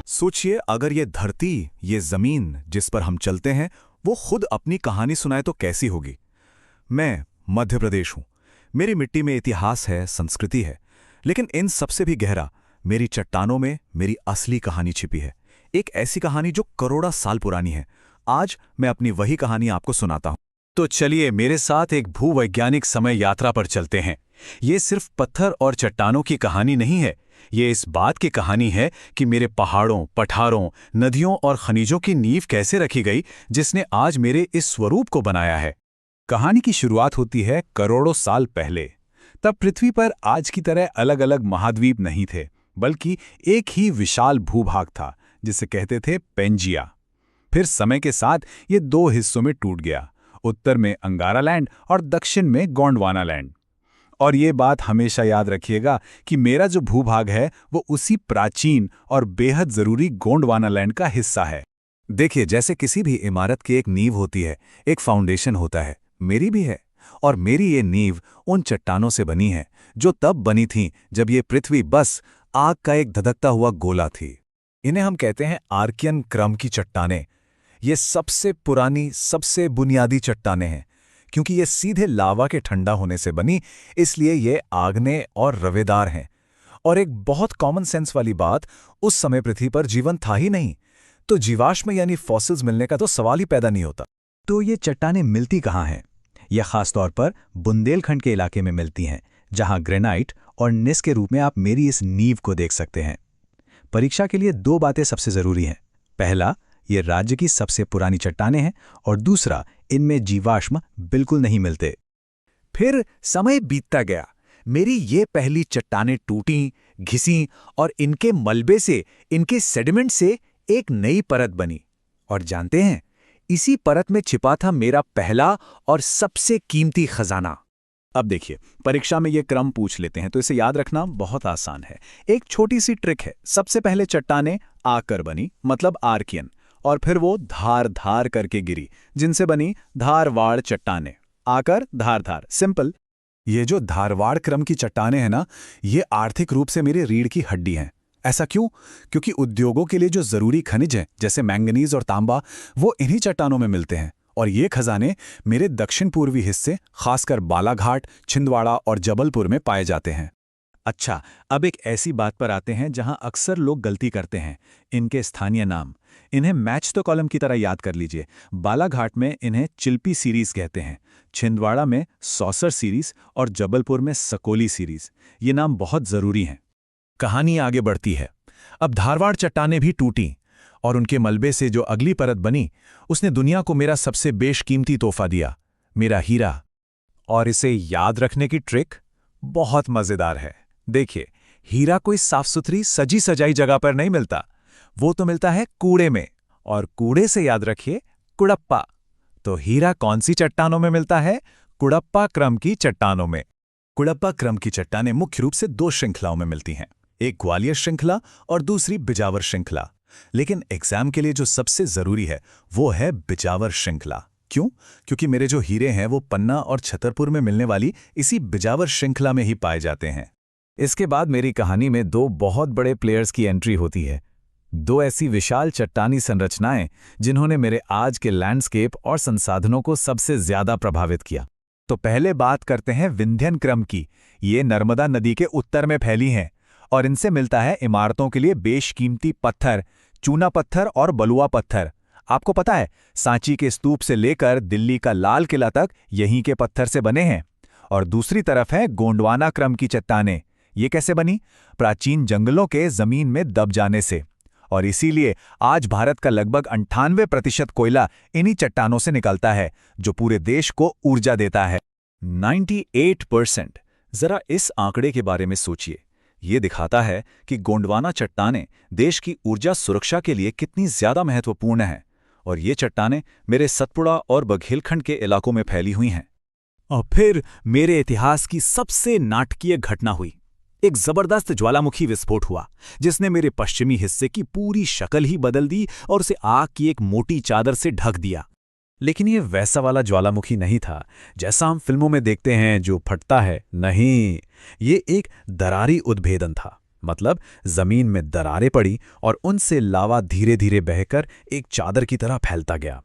सोचिए, अगर ये धरती, ये जमीन जिस पर हम चलते हैं, वो खुद अपनी कहानी सुनाए तो कैसी होगी। मैं मध्य प्रदेश हूं। मेरी मिट्टी में इतिहास है, संस्कृति है, लेकिन इन सबसे भी गहरा मेरी चट्टानों में मेरी असली कहानी छिपी है। एक ऐसी कहानी जो करोड़ों साल पुरानी है। आज मैं अपनी वही कहानी आपको सुनाता हूं। तो चलिए मेरे साथ एक भूवैज्ञानिक समय यात्रा पर चलते हैं। ये सिर्फ पत्थर और चट्टानों की कहानी नहीं है, ये इस बात की कहानी है कि मेरे पहाड़ों, पठारों, नदियों और खनिजों की नींव कैसे रखी गई, जिसने आज मेरे इस स्वरूप को बनाया है। कहानी की शुरुआत होती है करोड़ों साल पहले। तब पृथ्वी पर आज की तरह अलग अलग महाद्वीप नहीं थे, बल्कि एक ही विशाल भूभाग था जिसे कहते थे पेंजिया। फिर समय के साथ ये दो हिस्सों में टूट गया, उत्तर में अंगारा लैंड और दक्षिण में गोंडवाना लैंड। और ये बात हमेशा याद रखिएगा कि मेरा जो भूभाग है वो उसी प्राचीन और बेहद जरूरी गोंडवाना लैंड का हिस्सा है। देखिए, जैसे किसी भी इमारत की एक नींव होती है, एक फाउंडेशन होता है, मेरी भी है। और मेरी ये नींव उन चट्टानों से बनी है जो तब बनी थीं जब ये पृथ्वी बस आग का एक धधकता हुआ गोला थी। इन्हें हम कहते हैं आर्कियन क्रम की चट्टानें। ये सबसे पुरानी, सबसे बुनियादी चट्टानें हैं। क्योंकि ये सीधे लावा के ठंडा होने से बनी, इसलिए ये आग्नेय और रवेदार हैं। और एक बहुत कॉमन सेंस वाली बात, उस समय पृथ्वी पर जीवन था ही नहीं, तो जीवाश्म यानी फॉसिल्स मिलने का तो सवाल ही पैदा नहीं होता। तो ये चट्टानें मिलती कहाँ हैं? यह खासतौर पर बुंदेलखंड के इलाके में मिलती हैं, जहां ग्रेनाइट और निस के रूप में आप मेरी इस नींव को देख सकते हैं। परीक्षा के लिए दो बातें सबसे जरूरी हैं। पहला, ये राज्य की सबसे पुरानी चट्टानें हैं, और दूसरा, इनमें जीवाश्म बिल्कुल नहीं मिलते। फिर समय बीतता गया, मेरी ये पहली चट्टानें टूटीं, घिसीं और इनके मलबे से, इनके सेडिमेंट से एक नई परत बनी। और जानते हैं, इसी परत में छिपा था मेरा पहला और सबसे कीमती खजाना। अब देखिए, परीक्षा में ये क्रम पूछ लेते हैं तो इसे याद रखना बहुत आसान है। एक छोटी सी ट्रिक है। सबसे पहले चट्टानें आकर बनी, मतलब आर्कियन, और फिर वो धार धार करके गिरी, जिनसे बनी धारवाड़ चट्टानें। आकर, धार धार, सिंपल। ये जो धारवाड़ क्रम की चट्टानें हैं ना, ये आर्थिक रूप से मेरी रीढ़ की हड्डी हैं। ऐसा क्यों? क्योंकि उद्योगों के लिए जो जरूरी खनिज हैं, जैसे मैंगनीज और तांबा, वो इन्हीं चट्टानों में मिलते हैं। और ये खजाने मेरे दक्षिण पूर्वी हिस्से, खासकर बालाघाट, छिंदवाड़ा और जबलपुर में पाए जाते हैं। अच्छा, अब एक ऐसी बात पर आते हैं जहां अक्सर लोग गलती करते हैं, इनके स्थानीय नाम। इन्हें मैच द कॉलम की तरह याद कर लीजिए। बालाघाट में इन्हें चिल्पी सीरीज कहते हैं, छिंदवाड़ा में सौसर सीरीज और जबलपुर में सकोली सीरीज। ये नाम बहुत जरूरी हैं। कहानी आगे बढ़ती है। अब धारवाड़ चट्टानें भी टूटी और उनके मलबे से जो अगली परत बनी, उसने दुनिया को मेरा सबसे बेशकीमती तोहफा दिया, मेरा हीरा। और इसे याद रखने की ट्रिक बहुत मजेदार है। देखिए, हीरा कोई साफ सुथरी सजी सजाई जगह पर नहीं मिलता, वो तो मिलता है कूड़े में। और कूड़े से याद रखिए, कुड़प्पा। तो हीरा कौन सी चट्टानों में मिलता है? कुड़प्पा क्रम की चट्टानों में। कुड़प्पा क्रम की चट्टानें मुख्य रूप से दो श्रृंखलाओं में मिलती हैं, एक ग्वालियर श्रृंखला और दूसरी बिजावर श्रृंखला। लेकिन एग्जाम के लिए जो सबसे जरूरी है वो है बिजावर श्रृंखला। क्यों? क्योंकि मेरे जो हीरे हैं वो पन्ना और छतरपुर में मिलने वाली इसी बिजावर श्रृंखला में ही पाए जाते हैं। इसके बाद मेरी कहानी में दो बहुत बड़े प्लेयर्स की एंट्री होती है, दो ऐसी विशाल चट्टानी संरचनाएं जिन्होंने मेरे आज के लैंडस्केप और संसाधनों को सबसे ज्यादा प्रभावित किया। तो पहले बात करते हैं विंध्यन क्रम की। ये नर्मदा नदी के उत्तर में फैली हैं और इनसे मिलता है इमारतों के लिए बेशकीमती पत्थर, चूना पत्थर और बलुआ पत्थर। आपको पता है, सांची के स्तूप से लेकर दिल्ली का लाल किला तक यहीं के पत्थर से बने हैं। और दूसरी तरफ है गोंडवाना क्रम की चट्टानें। ये कैसे बनी? प्राचीन जंगलों के जमीन में दब जाने से। और इसीलिए आज भारत का लगभग 98% कोयला इन्हीं चट्टानों से निकलता है, जो पूरे देश को ऊर्जा देता है। 98%। जरा इस आंकड़े के बारे में सोचिए। ये दिखाता है कि गोंडवाना चट्टानें देश की ऊर्जा सुरक्षा के लिए कितनी ज्यादा महत्वपूर्ण हैं। और ये चट्टानें मेरे सतपुड़ा और बघेलखंड के इलाकों में फैली हुई हैं। और फिर मेरे इतिहास की सबसे नाटकीय घटना हुई। एक जबरदस्त ज्वालामुखी विस्फोट हुआ, जिसने मेरे पश्चिमी हिस्से की पूरी शक्ल ही बदल दी और उसे आग की एक मोटी चादर से ढक दिया। लेकिन ये वैसा वाला ज्वालामुखी नहीं था जैसा हम फिल्मों में देखते हैं जो फटता है। नहीं, ये एक दरारी उद्भेदन था। मतलब जमीन में दरारें पड़ी और उनसे लावा धीरे धीरे बहकर एक चादर की तरह फैलता गया।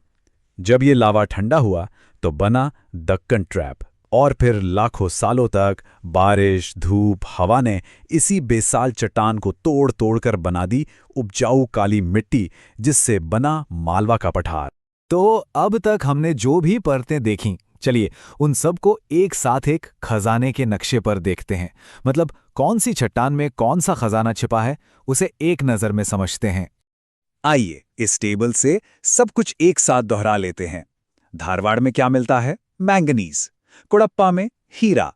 जब ये लावा ठंडा हुआ तो बना दक्कन ट्रैप। और फिर लाखों सालों तक बारिश, धूप, हवा ने इसी बेसाल चट्टान को तोड़ तोड़ कर बना दी उपजाऊ काली मिट्टी, जिससे बना मालवा का पठार। तो अब तक हमने जो भी परतें देखीं, चलिए उन सब को एक साथ एक खजाने के नक्शे पर देखते हैं। मतलब कौन सी चट्टान में कौन सा खजाना छिपा है, उसे एक नज़र में समझते हैं। आइए इस टेबल से सब कुछ एक साथ दोहरा लेते हैं। धारवाड़ में क्या मिलता है? मैंगनीज। कुड़प्पा में हीरा।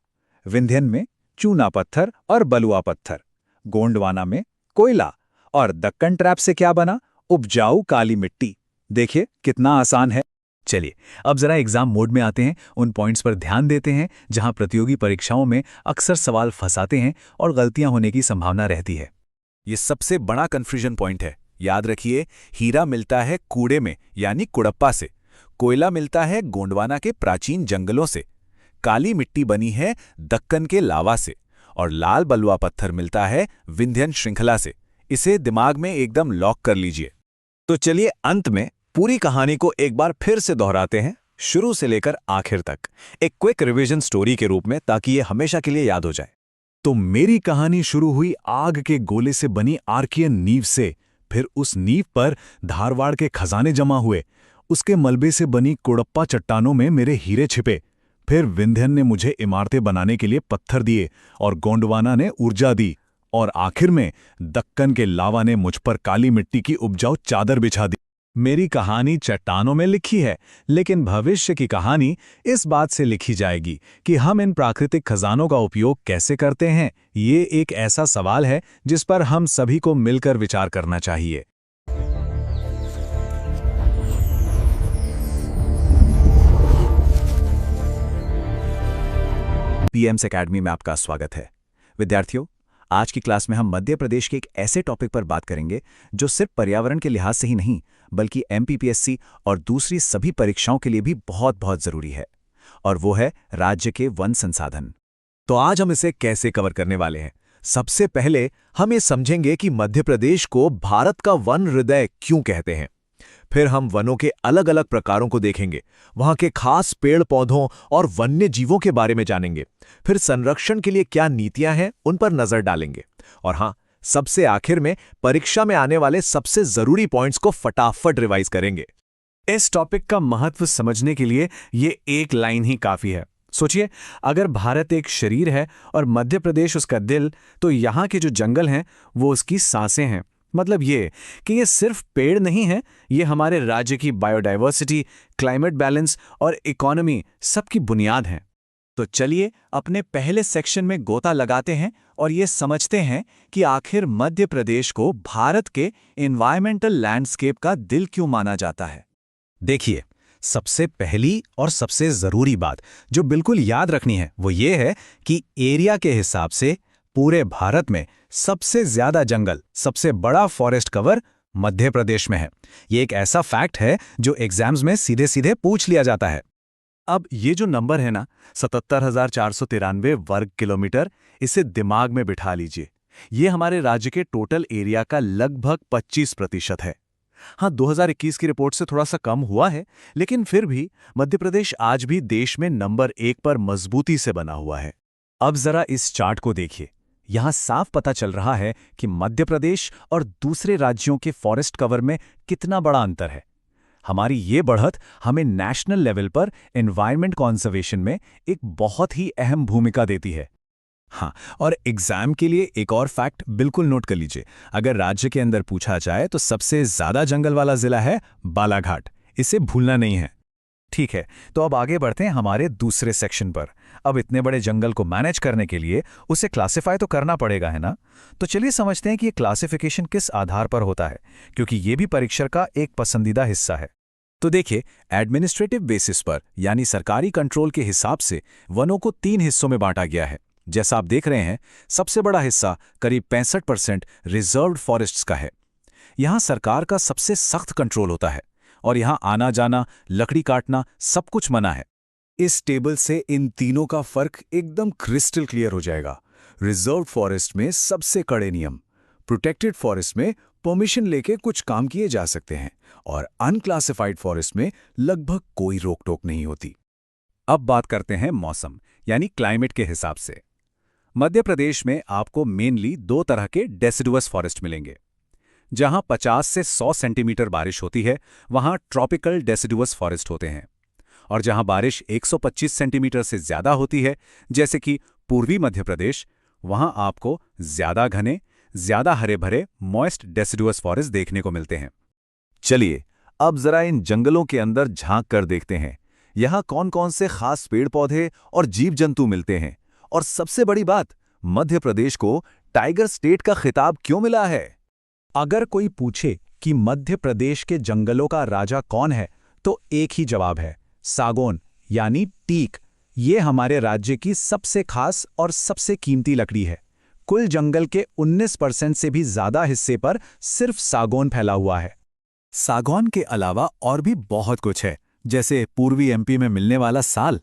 विंध्यन में चूना पत्थर और बलुआ पत्थर। गोंडवाना में कोयला। और दक्कन ट्रैप से क्या बना? उपजाऊ काली मिट्टी। देखिए कितना आसान है। चलिए अब जरा एग्जाम मोड में आते हैं, उन पॉइंट्स पर ध्यान देते हैं जहां प्रतियोगी परीक्षाओं में अक्सर सवाल फंसाते हैं और गलतियां होने की संभावना रहती है। ये सबसे बड़ा कंफ्यूजन पॉइंट है। याद रखिए, हीरा मिलता है कूड़े में यानी कुड़प्पा से, कोयला मिलता है गोंडवाना के प्राचीन जंगलों से, काली मिट्टी बनी है दक्कन के लावा से, और लाल बलुआ पत्थर मिलता है विंध्यन श्रृंखला से। इसे दिमाग में एकदम लॉक कर लीजिए। तो चलिए अंत में पूरी कहानी को एक बार फिर से दोहराते हैं, शुरू से लेकर आखिर तक, एक क्विक रिवीजन स्टोरी के रूप में, ताकि ये हमेशा के लिए याद हो जाए। तो मेरी कहानी शुरू हुई आग के गोले से बनी आर्कियन नींव से। फिर उस नींव पर धारवाड़ के खजाने जमा हुए। उसके मलबे से बनी कुड़प्पा चट्टानों में मेरे हीरे छिपे। फिर विंध्यन ने मुझे इमारतें बनाने के लिए पत्थर दिए और गोंडवाना ने ऊर्जा दी। और आखिर में दक्कन के लावा ने मुझ पर काली मिट्टी की उपजाऊ चादर बिछा दी। मेरी कहानी चट्टानों में लिखी है, लेकिन भविष्य की कहानी इस बात से लिखी जाएगी कि हम इन प्राकृतिक खजानों का उपयोग कैसे करते हैं। ये एक ऐसा सवाल है जिस पर हम सभी को मिलकर विचार करना चाहिए। पीएम्स एकेडमी में आपका स्वागत है। विद्यार्थियों, आज की क्लास में हम मध्य प्रदेश के एक ऐसे टॉपिक पर बात करेंगे जो सिर्फ पर्यावरण के लिहाज से ही नहीं, बल्कि एमपीपीएससी और दूसरी सभी परीक्षाओं के लिए भी बहुत बहुत जरूरी है। और वो है राज्य के वन संसाधन। तो आज हम इसे कैसे कवर करने वाले हैं? सबसे पहले हम ये समझेंगे कि मध्य प्रदेश को भारत का वन हृदय क्यों कहते हैं। फिर हम वनों के अलग अलग प्रकारों को देखेंगे, वहां के खास पेड़ पौधों और वन्य जीवों के बारे में जानेंगे। फिर संरक्षण के लिए क्या नीतियां हैं, उन पर नजर डालेंगे। और हाँ, सबसे आखिर में परीक्षा में आने वाले सबसे जरूरी पॉइंट्स को फटाफट रिवाइज करेंगे। इस टॉपिक का महत्व समझने के लिए ये एक लाइन ही काफी है। सोचिए, अगर भारत एक शरीर है और मध्य प्रदेश उसका दिल, तो यहाँ के जो जंगल हैं वो उसकी सांसें हैं। मतलब ये कि ये सिर्फ पेड़ नहीं है, ये हमारे राज्य की बायोडायवर्सिटी, क्लाइमेट बैलेंस और इकोनॉमी सबकी बुनियाद हैं। तो चलिए अपने पहले सेक्शन में गोता लगाते हैं और ये समझते हैं कि आखिर मध्य प्रदेश को भारत के एनवायरमेंटल लैंडस्केप का दिल क्यों माना जाता है। देखिए, सबसे पहली और सबसे जरूरी बात जो बिल्कुल याद रखनी है वो ये है कि एरिया के हिसाब से पूरे भारत में सबसे ज्यादा जंगल, सबसे बड़ा फॉरेस्ट कवर मध्य प्रदेश में है। ये एक ऐसा फैक्ट है जो एग्जाम्स में सीधे सीधे पूछ लिया जाता है। अब ये जो नंबर है ना, 77,493 वर्ग किलोमीटर, इसे दिमाग में बिठा लीजिए। ये हमारे राज्य के टोटल एरिया का लगभग 25% है। हाँ, 2021 की रिपोर्ट से थोड़ा सा कम हुआ है, लेकिन फिर भी मध्य प्रदेश आज भी देश में नंबर 1 पर मजबूती से बना हुआ है। अब जरा इस चार्ट को देखिए। यहां साफ पता चल रहा है कि मध्य प्रदेश और दूसरे राज्यों के फॉरेस्ट कवर में कितना बड़ा अंतर है। हमारी ये बढ़त हमें नेशनल लेवल पर एनवायरनमेंट कंजर्वेशन में एक बहुत ही अहम भूमिका देती है। हाँ, और एग्जाम के लिए एक और फैक्ट बिल्कुल नोट कर लीजिए। अगर राज्य के अंदर पूछा जाए तो सबसे ज्यादा जंगल वाला जिला है बालाघाट। इसे भूलना नहीं है। ठीक है, तो अब आगे बढ़ते हैं हमारे दूसरे सेक्शन पर। अब इतने बड़े जंगल को मैनेज करने के लिए उसे क्लासिफाई तो करना पड़ेगा, है ना? तो चलिए समझते हैं कि ये क्लासिफिकेशन किस आधार पर होता है, क्योंकि ये भी परीक्षा का एक पसंदीदा हिस्सा है। तो देखिए, एडमिनिस्ट्रेटिव बेसिस पर यानी सरकारी कंट्रोल के हिसाब से वनों को 3 हिस्सों में बांटा गया है। जैसा आप देख रहे हैं, सबसे बड़ा हिस्सा करीब 65% रिजर्व्ड फॉरेस्ट्स का है। यहां सरकार का सबसे सख्त कंट्रोल होता है और यहाँ आना जाना, लकड़ी काटना सब कुछ मना है। इस टेबल से इन तीनों का फर्क एकदम क्रिस्टल क्लियर हो जाएगा। रिजर्व फॉरेस्ट में सबसे कड़े नियम, प्रोटेक्टेड फॉरेस्ट में परमिशन लेके कुछ काम किए जा सकते हैं और अनक्लासिफाइड फॉरेस्ट में लगभग कोई रोक टोक नहीं होती। अब बात करते हैं मौसम यानी क्लाइमेट के हिसाब से। मध्य प्रदेश में आपको मेनली 2 तरह के डेसिडुअस फॉरेस्ट मिलेंगे। जहां 50 से 100 सेंटीमीटर बारिश होती है वहां ट्रॉपिकल डेसिडुअस फॉरेस्ट होते हैं, और जहां बारिश 125 सेंटीमीटर से ज्यादा होती है जैसे कि पूर्वी मध्य प्रदेश, वहां आपको ज्यादा घने, ज्यादा हरे भरे मॉइस्ट डेसिडुअस फॉरेस्ट देखने को मिलते हैं। चलिए अब जरा इन जंगलों के अंदर झांक कर देखते हैं, यहाँ कौन कौन से खास पेड़ पौधे और जीव जंतु मिलते हैं, और सबसे बड़ी बात, मध्य प्रदेश को टाइगर स्टेट का खिताब क्यों मिला है। अगर कोई पूछे कि मध्य प्रदेश के जंगलों का राजा कौन है, तो एक ही जवाब है, सागौन यानी टीक। ये हमारे राज्य की सबसे खास और सबसे कीमती लकड़ी है। कुल जंगल के 19% से भी ज्यादा हिस्से पर सिर्फ सागौन फैला हुआ है। सागौन के अलावा और भी बहुत कुछ है, जैसे पूर्वी एमपी में मिलने वाला साल,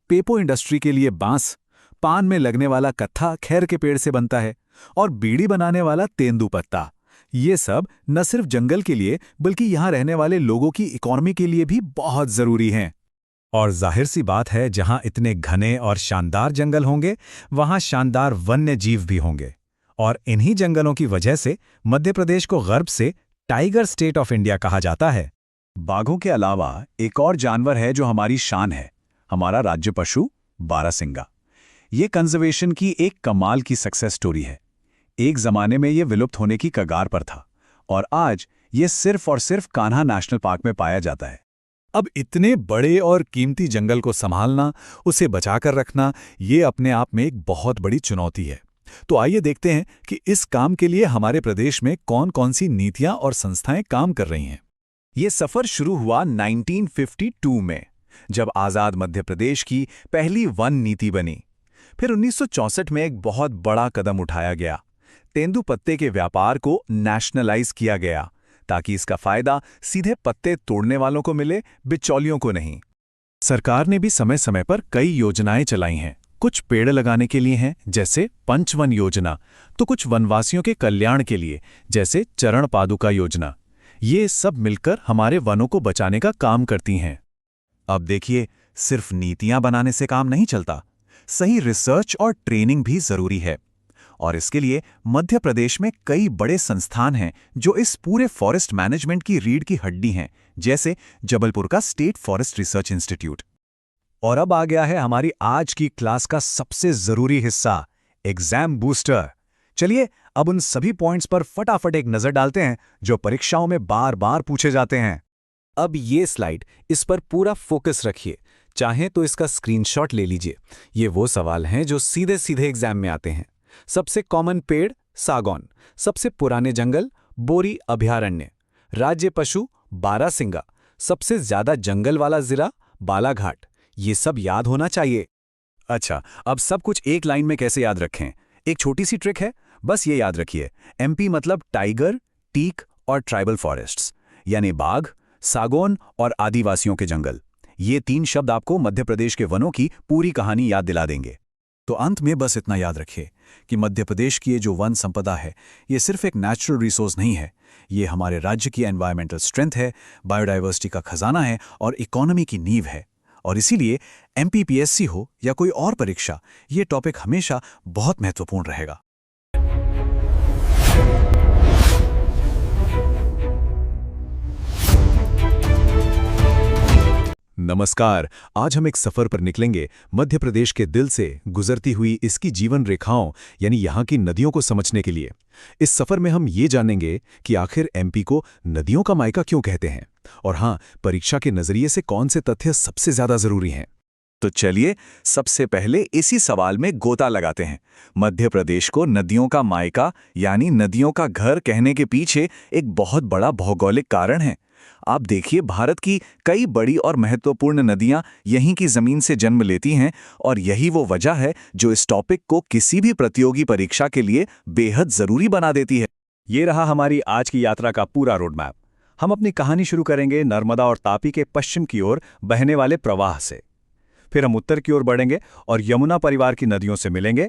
पेपो इंडस्ट्री के लिए बांस, पान में लगने वाला कत्था खैर के पेड़ से बनता है, और बीड़ी बनाने वाला तेंदुपत्ता। ये सब न सिर्फ जंगल के लिए बल्कि यहाँ रहने वाले लोगों की इकोनॉमी के लिए भी बहुत जरूरी हैं। और जाहिर सी बात है, जहां इतने घने और शानदार जंगल होंगे वहां शानदार वन्य जीव भी होंगे, और इन्हीं जंगलों की वजह से मध्य प्रदेश को गर्व से टाइगर स्टेट ऑफ इंडिया कहा जाता है। बाघों के अलावा एक और जानवर है जो हमारी शान है, हमारा राज्य पशु बारहसिंगा। ये कंजर्वेशन की एक कमाल की सक्सेस स्टोरी है। एक जमाने में ये विलुप्त होने की कगार पर था, और आज ये सिर्फ और सिर्फ कान्हा नेशनल पार्क में पाया जाता है। अब इतने बड़े और कीमती जंगल को संभालना, उसे बचाकर रखना, ये अपने आप में एक बहुत बड़ी चुनौती है। तो आइए देखते हैं कि इस काम के लिए हमारे प्रदेश में कौन कौन सी नीतियां और संस्थाएं काम कर रही हैं। ये सफर शुरू हुआ 1952 में, जब आजाद मध्य प्रदेश की पहली वन नीति बनी। फिर 1964 में एक बहुत बड़ा कदम उठाया गया, तेंदुपत्ते के व्यापार को नेशनलाइज किया गया, ताकि इसका फायदा सीधे पत्ते तोड़ने वालों को मिले, बिचौलियों को नहीं। सरकार ने भी समय समय पर कई योजनाएं चलाई हैं। कुछ पेड़ लगाने के लिए हैं, जैसे पंचवन योजना, तो कुछ वनवासियों के कल्याण के लिए, जैसे चरण पादुका योजना। ये सब मिलकर हमारे वनों को बचाने का काम करती हैं। अब देखिए, सिर्फ नीतियां बनाने से काम नहीं चलता, सही रिसर्च और ट्रेनिंग भी जरूरी है। और इसके लिए मध्य प्रदेश में कई बड़े संस्थान हैं जो इस पूरे फॉरेस्ट मैनेजमेंट की रीढ़ की हड्डी हैं, जैसे जबलपुर का स्टेट फॉरेस्ट रिसर्च इंस्टीट्यूट। और अब आ गया है हमारी आज की क्लास का सबसे जरूरी हिस्सा, एग्जाम बूस्टर। चलिए अब उन सभी पॉइंट्स पर फटाफट एक नजर डालते हैं जो परीक्षाओं में बार बार पूछे जाते हैं। अब ये स्लाइड, इस पर पूरा फोकस रखिए, चाहें तो इसका स्क्रीनशॉट ले लीजिए। ये वो सवाल हैं जो सीधे सीधे एग्जाम में आते हैं। सबसे कॉमन पेड़ सागौन, सबसे पुराने जंगल बोरी अभयारण्य, राज्य पशु बारहसिंगा, सबसे ज्यादा जंगल वाला जिला बालाघाट। ये सब याद होना चाहिए। अच्छा, अब सब कुछ एक लाइन में कैसे याद रखें? एक छोटी सी ट्रिक है, बस ये याद रखिए, एमपी मतलब टाइगर, टीक और ट्राइबल फॉरेस्ट्स, यानी बाघ, सागौन और आदिवासियों के जंगल। ये 3 शब्द आपको मध्य प्रदेश के वनों की पूरी कहानी याद दिला देंगे। तो अंत में बस इतना याद रखिए कि मध्य प्रदेश की ये जो वन संपदा है, ये सिर्फ एक नेचुरल रिसोर्स नहीं है, ये हमारे राज्य की एनवायरमेंटल स्ट्रेंथ है, बायोडाइवर्सिटी का खजाना है और इकोनॉमी की नींव है। और इसीलिए एमपीपीएससी हो या कोई और परीक्षा, ये टॉपिक हमेशा बहुत महत्वपूर्ण रहेगा। नमस्कार, आज हम एक सफर पर निकलेंगे मध्य प्रदेश के दिल से गुजरती हुई इसकी जीवन रेखाओं यानी यहाँ की नदियों को समझने के लिए। इस सफर में हम ये जानेंगे कि आखिर एमपी को नदियों का मायका क्यों कहते हैं, और हाँ, परीक्षा के नजरिए से कौन से तथ्य सबसे ज्यादा जरूरी हैं। तो चलिए सबसे पहले इसी सवाल में गोता लगाते हैं। मध्य प्रदेश को नदियों का मायका यानी नदियों का घर कहने के पीछे एक बहुत बड़ा भौगोलिक कारण है। आप देखिए, भारत की कई बड़ी और महत्वपूर्ण नदियां यहीं की जमीन से जन्म लेती हैं, और यही वो वजह है जो इस टॉपिक को किसी भी प्रतियोगी परीक्षा के लिए बेहद जरूरी बना देती है। ये रहा हमारी आज की यात्रा का पूरा रोड मैप। हम अपनी कहानी शुरू करेंगे नर्मदा और तापी के पश्चिम की ओर बहने वाले प्रवाह से। फिर हम उत्तर की ओर बढ़ेंगे और यमुना परिवार की नदियों से मिलेंगे।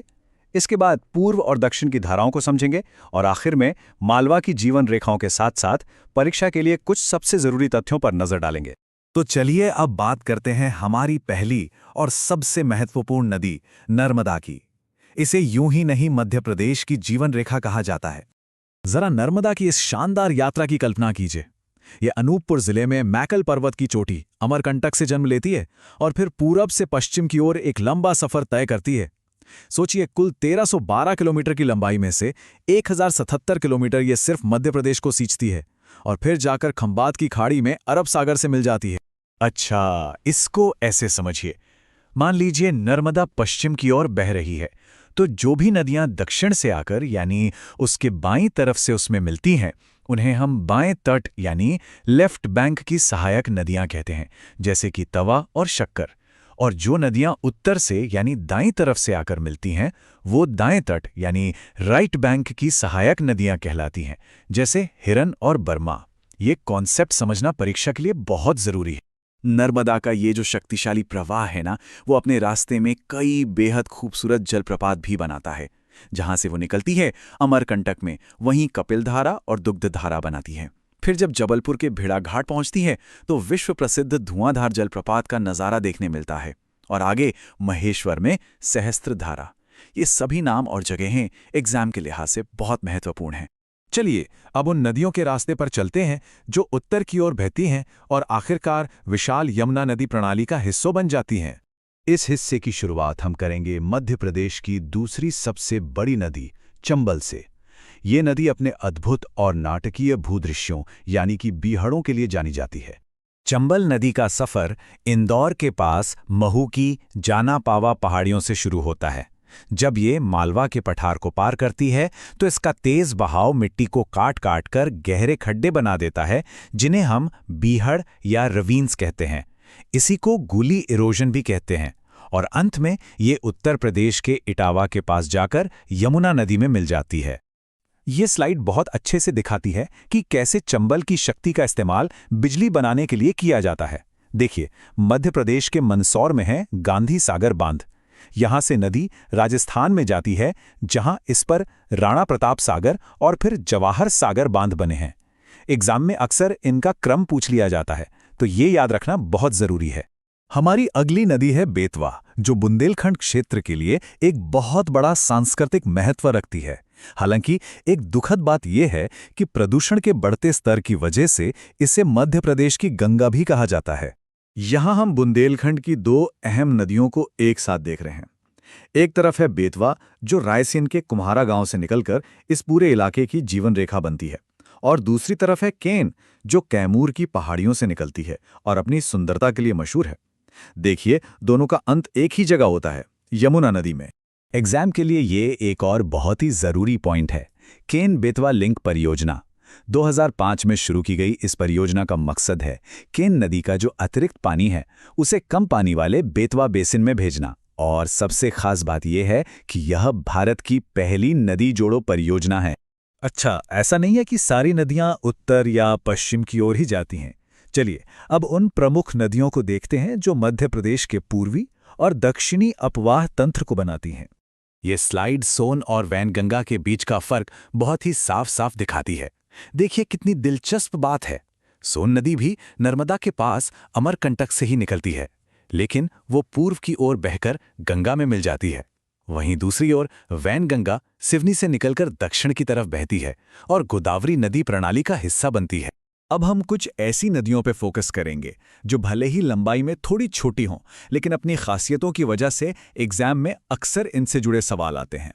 इसके बाद पूर्व और दक्षिण की धाराओं को समझेंगे और आखिर में मालवा की जीवन रेखाओं के साथ साथ परीक्षा के लिए कुछ सबसे जरूरी तथ्यों पर नजर डालेंगे। तो चलिए अब बात करते हैं हमारी पहली और सबसे महत्वपूर्ण नदी नर्मदा की। इसे यूं ही नहीं मध्य प्रदेश की जीवन रेखा कहा जाता है। जरा नर्मदा की इस शानदार यात्रा की कल्पना कीजिए। ये अनूपपुर जिले में मैकल पर्वत की चोटी अमरकंटक से जन्म लेती है और फिर पूरब से पश्चिम की ओर एक लंबा सफर तय करती है। सोचिए, कुल 1312 किलोमीटर की लंबाई में से 1077 किलोमीटर ये सिर्फ मध्य प्रदेश को सींचती है और फिर जाकर खंबात की खाड़ी में अरब सागर से मिल जाती है। अच्छा, इसको ऐसे समझिए। मान लीजिए नर्मदा पश्चिम की ओर बह रही है, तो जो भी नदियां दक्षिण से आकर यानी उसके बाईं तरफ से उसमें मिलती हैं, उन्हें हम बाएं तट यानी लेफ्ट बैंक की सहायक नदियां कहते हैं, जैसे कि तवा और शक्कर। और जो नदियां उत्तर से यानी दाईं तरफ से आकर मिलती हैं, वो दाएं तट यानी राइट बैंक की सहायक नदियां कहलाती हैं, जैसे हिरन और बर्मा। ये कॉन्सेप्ट समझना परीक्षा के लिए बहुत जरूरी है। नर्मदा का ये जो शक्तिशाली प्रवाह है ना, वो अपने रास्ते में कई बेहद खूबसूरत जलप्रपात भी बनाता है। जहां से वो निकलती है अमरकंटक में, वहीं कपिलधारा और दुग्धधारा बनाती है। फिर जब जबलपुर के भेड़ाघाट पहुंचती है तो विश्व प्रसिद्ध धुआंधार जलप्रपात का नज़ारा देखने मिलता है। और आगे महेश्वर में सहस्त्रधारा। ये सभी नाम और जगहें एग्जाम के लिहाज से बहुत महत्वपूर्ण हैं। चलिए अब उन नदियों के रास्ते पर चलते हैं जो उत्तर की ओर बहती हैं और आखिरकार विशाल यमुना नदी प्रणाली का हिस्सा बन जाती हैं। इस हिस्से की शुरुआत हम करेंगे मध्य प्रदेश की दूसरी सबसे बड़ी नदी चंबल से। ये नदी अपने अद्भुत और नाटकीय भूदृश्यों यानी कि बीहड़ों के लिए जानी जाती है। चंबल नदी का सफ़र इंदौर के पास महू की जाना पावा पहाड़ियों से शुरू होता है। जब ये मालवा के पठार को पार करती है तो इसका तेज बहाव मिट्टी को काट काट कर गहरे खड्डे बना देता है, जिन्हें हम बीहड़ या रवीन्स कहते हैं। इसी को गूली इरोजन भी कहते हैं। और अंत में ये उत्तर प्रदेश के इटावा के पास जाकर यमुना नदी में मिल जाती है। ये स्लाइड बहुत अच्छे से दिखाती है कि कैसे चंबल की शक्ति का इस्तेमाल बिजली बनाने के लिए किया जाता है। देखिए, मध्य प्रदेश के मंदसौर में है गांधी सागर बांध। यहां से नदी राजस्थान में जाती है, जहां इस पर राणा प्रताप सागर और फिर जवाहर सागर बांध बने हैं। एग्जाम में अक्सर इनका क्रम पूछ लिया जाता है, तो ये याद रखना बहुत जरूरी है। हमारी अगली नदी है बेतवा, जो बुंदेलखंड क्षेत्र के लिए एक बहुत बड़ा सांस्कृतिक महत्व रखती है। हालांकि एक दुखद बात यह है कि प्रदूषण के बढ़ते स्तर की वजह से इसे मध्य प्रदेश की गंगा भी कहा जाता है। यहां हम बुंदेलखंड की दो अहम नदियों को एक साथ देख रहे हैं। एक तरफ है बेतवा, जो रायसेन के कुम्हारा गांव से निकलकर इस पूरे इलाके की जीवन रेखा बनती है, और दूसरी तरफ है केन, जो कैमूर की पहाड़ियों से निकलती है और अपनी सुंदरता के लिए मशहूर है। देखिए, दोनों का अंत एक ही जगह होता है, यमुना नदी में। एग्जाम के लिए ये एक और बहुत ही जरूरी पॉइंट है, केन बेतवा लिंक परियोजना। 2005 में शुरू की गई इस परियोजना का मकसद है केन नदी का जो अतिरिक्त पानी है उसे कम पानी वाले बेतवा बेसिन में भेजना। और सबसे खास बात यह है कि यह भारत की पहली नदी जोड़ो परियोजना है। अच्छा, ऐसा नहीं है कि सारी नदियां उत्तर या पश्चिम की ओर ही जाती हैं। चलिए अब उन प्रमुख नदियों को देखते हैं जो मध्य प्रदेश के पूर्वी और दक्षिणी अपवाह तंत्र को बनाती हैं। ये स्लाइड सोन और वैनगंगा के बीच का फर्क बहुत ही साफ साफ दिखाती है। देखिए कितनी दिलचस्प बात है। सोन नदी भी नर्मदा के पास अमरकंटक से ही निकलती है, लेकिन वो पूर्व की ओर बहकर गंगा में मिल जाती है। वहीं दूसरी ओर वैनगंगा सिवनी से निकलकर दक्षिण की तरफ बहती है और गोदावरी नदी प्रणाली का हिस्सा बनती है। अब हम कुछ ऐसी नदियों पर फोकस करेंगे जो भले ही लंबाई में थोड़ी छोटी हों, लेकिन अपनी खासियतों की वजह से एग्जाम में अक्सर इनसे जुड़े सवाल आते हैं।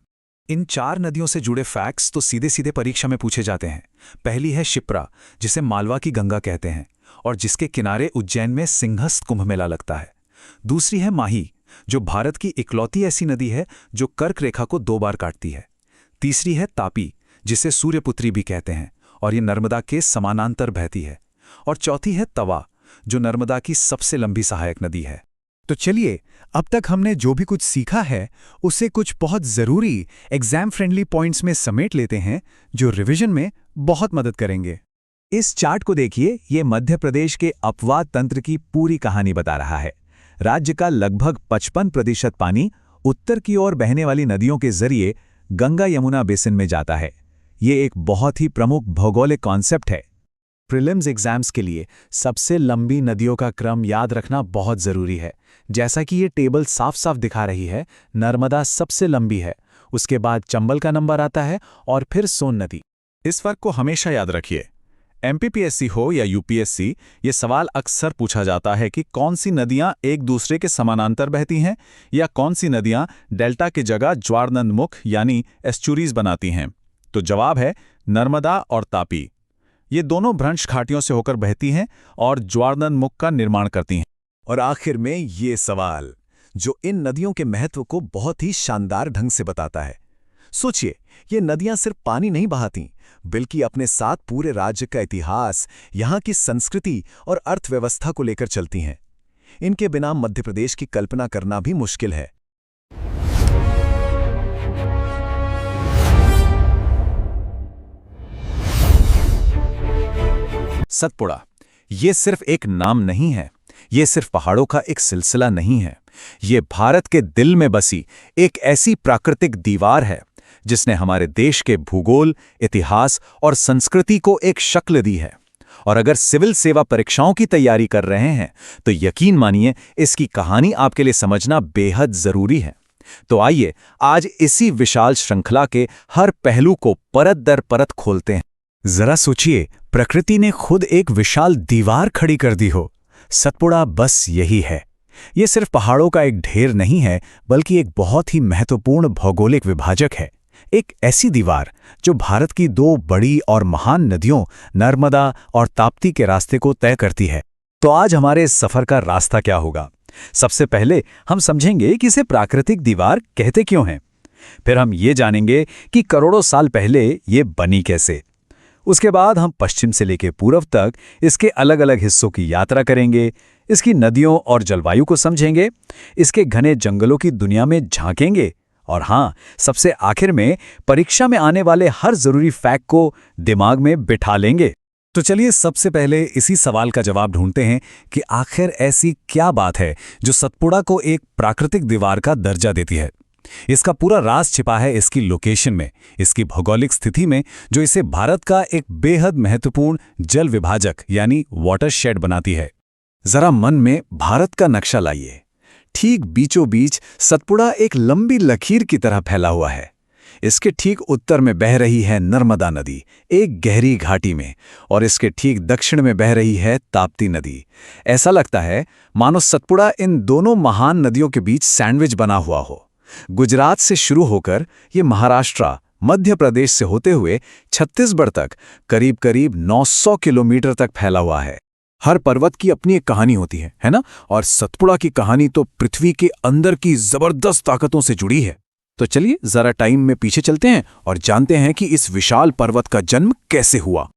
इन 4 नदियों से जुड़े फैक्ट्स तो सीधे सीधे परीक्षा में पूछे जाते हैं। पहली है शिप्रा, जिसे मालवा की गंगा कहते हैं और जिसके किनारे उज्जैन में सिंहस्थ कुंभ मेला लगता है। दूसरी है माही, जो भारत की इकलौती ऐसी नदी है जो कर्क रेखा को 2 बार काटती है। तीसरी है तापी, जिसे सूर्यपुत्री भी कहते हैं और ये नर्मदा के समानांतर बहती है। और चौथी है तवा, जो नर्मदा की सबसे लंबी सहायक नदी है। तो चलिए, अब तक हमने जो भी कुछ सीखा है उसे कुछ बहुत ज़रूरी एग्जाम फ्रेंडली पॉइंट्स में समेट लेते हैं, जो रिवीजन में बहुत मदद करेंगे। इस चार्ट को देखिए, ये मध्य प्रदेश के अपवाद तंत्र की पूरी कहानी बता रहा है। राज्य का लगभग 55% पानी उत्तर की ओर बहने वाली नदियों के जरिए गंगा यमुना बेसिन में जाता है। ये एक बहुत ही प्रमुख भौगोलिक कॉन्सेप्ट है। प्रीलिम्स एग्जाम्स के लिए सबसे लंबी नदियों का क्रम याद रखना बहुत ज़रूरी है। जैसा कि ये टेबल साफ साफ दिखा रही है, नर्मदा सबसे लंबी है, उसके बाद चंबल का नंबर आता है और फिर सोन नदी। इस फर्क को हमेशा याद रखिए। एमपीपीएससी हो या यूपीएससी, ये सवाल अक्सर पूछा जाता है कि कौन सी नदियां एक दूसरे के समानांतर बहती हैं या कौन सी नदियां डेल्टा की जगह ज्वारनदमुख यानी एस्चुरीज बनाती हैं। तो जवाब है नर्मदा और तापी। ये दोनों भ्रंश घाटियों से होकर बहती हैं और ज्वारनदमुख का निर्माण करती हैं। और आखिर में ये सवाल, जो इन नदियों के महत्व को बहुत ही शानदार ढंग से बताता है। सोचिए, ये नदियां सिर्फ पानी नहीं बहाती, बल्कि अपने साथ पूरे राज्य का इतिहास, यहाँ की संस्कृति और अर्थव्यवस्था को लेकर चलती हैं। इनके बिना मध्य प्रदेश की कल्पना करना भी मुश्किल है। सतपुड़ा, ये सिर्फ एक नाम नहीं है, ये सिर्फ पहाड़ों का एक सिलसिला नहीं है। ये भारत के दिल में बसी एक ऐसी प्राकृतिक दीवार है जिसने हमारे देश के भूगोल, इतिहास और संस्कृति को एक शक्ल दी है। और अगर सिविल सेवा परीक्षाओं की तैयारी कर रहे हैं तो यकीन मानिए, इसकी कहानी आपके लिए समझना बेहद जरूरी है। तो आइए आज इसी विशाल श्रृंखला के हर पहलू को परत दर परत खोलते हैं। जरा सोचिए, प्रकृति ने खुद एक विशाल दीवार खड़ी कर दी हो। सतपुड़ा बस यही है। ये सिर्फ पहाड़ों का एक ढेर नहीं है, बल्कि एक बहुत ही महत्वपूर्ण भौगोलिक विभाजक है। एक ऐसी दीवार जो भारत की दो बड़ी और महान नदियों नर्मदा और ताप्ती के रास्ते को तय करती है। तो आज हमारे इस सफर का रास्ता क्या होगा? सबसे पहले हम समझेंगे कि इसे प्राकृतिक दीवार कहते क्यों हैं। फिर हम ये जानेंगे कि करोड़ों साल पहले ये बनी कैसे। उसके बाद हम पश्चिम से लेकर पूर्व तक इसके अलग अलग हिस्सों की यात्रा करेंगे, इसकी नदियों और जलवायु को समझेंगे, इसके घने जंगलों की दुनिया में झांकेंगे और हाँ, सबसे आखिर में परीक्षा में आने वाले हर जरूरी फैक्ट को दिमाग में बिठा लेंगे। तो चलिए सबसे पहले इसी सवाल का जवाब ढूंढते हैं कि आखिर ऐसी क्या बात है जो सतपुड़ा को एक प्राकृतिक दीवार का दर्जा देती है। इसका पूरा राज छिपा है इसकी लोकेशन में, इसकी भौगोलिक स्थिति में, जो इसे भारत का एक बेहद महत्वपूर्ण जल विभाजक यानी वाटरशेड बनाती है। जरा मन में भारत का नक्शा लाइए। ठीक बीचों बीच सतपुड़ा एक लंबी लकीर की तरह फैला हुआ है। इसके ठीक उत्तर में बह रही है नर्मदा नदी एक गहरी घाटी में, और इसके ठीक दक्षिण में बह रही है ताप्ती नदी। ऐसा लगता है मानो सतपुड़ा इन दोनों महान नदियों के बीच सैंडविच बना हुआ हो। गुजरात से शुरू होकर ये महाराष्ट्र, मध्य प्रदेश से होते हुए छत्तीसगढ़ तक करीब करीब 900 किलोमीटर तक फैला हुआ है। हर पर्वत की अपनी एक कहानी होती है ना? और सतपुड़ा की कहानी तो पृथ्वी के अंदर की जबरदस्त ताकतों से जुड़ी है। तो चलिए जरा टाइम में पीछे चलते हैं और जानते हैं कि इस विशाल पर्वत का जन्म कैसे हुआ।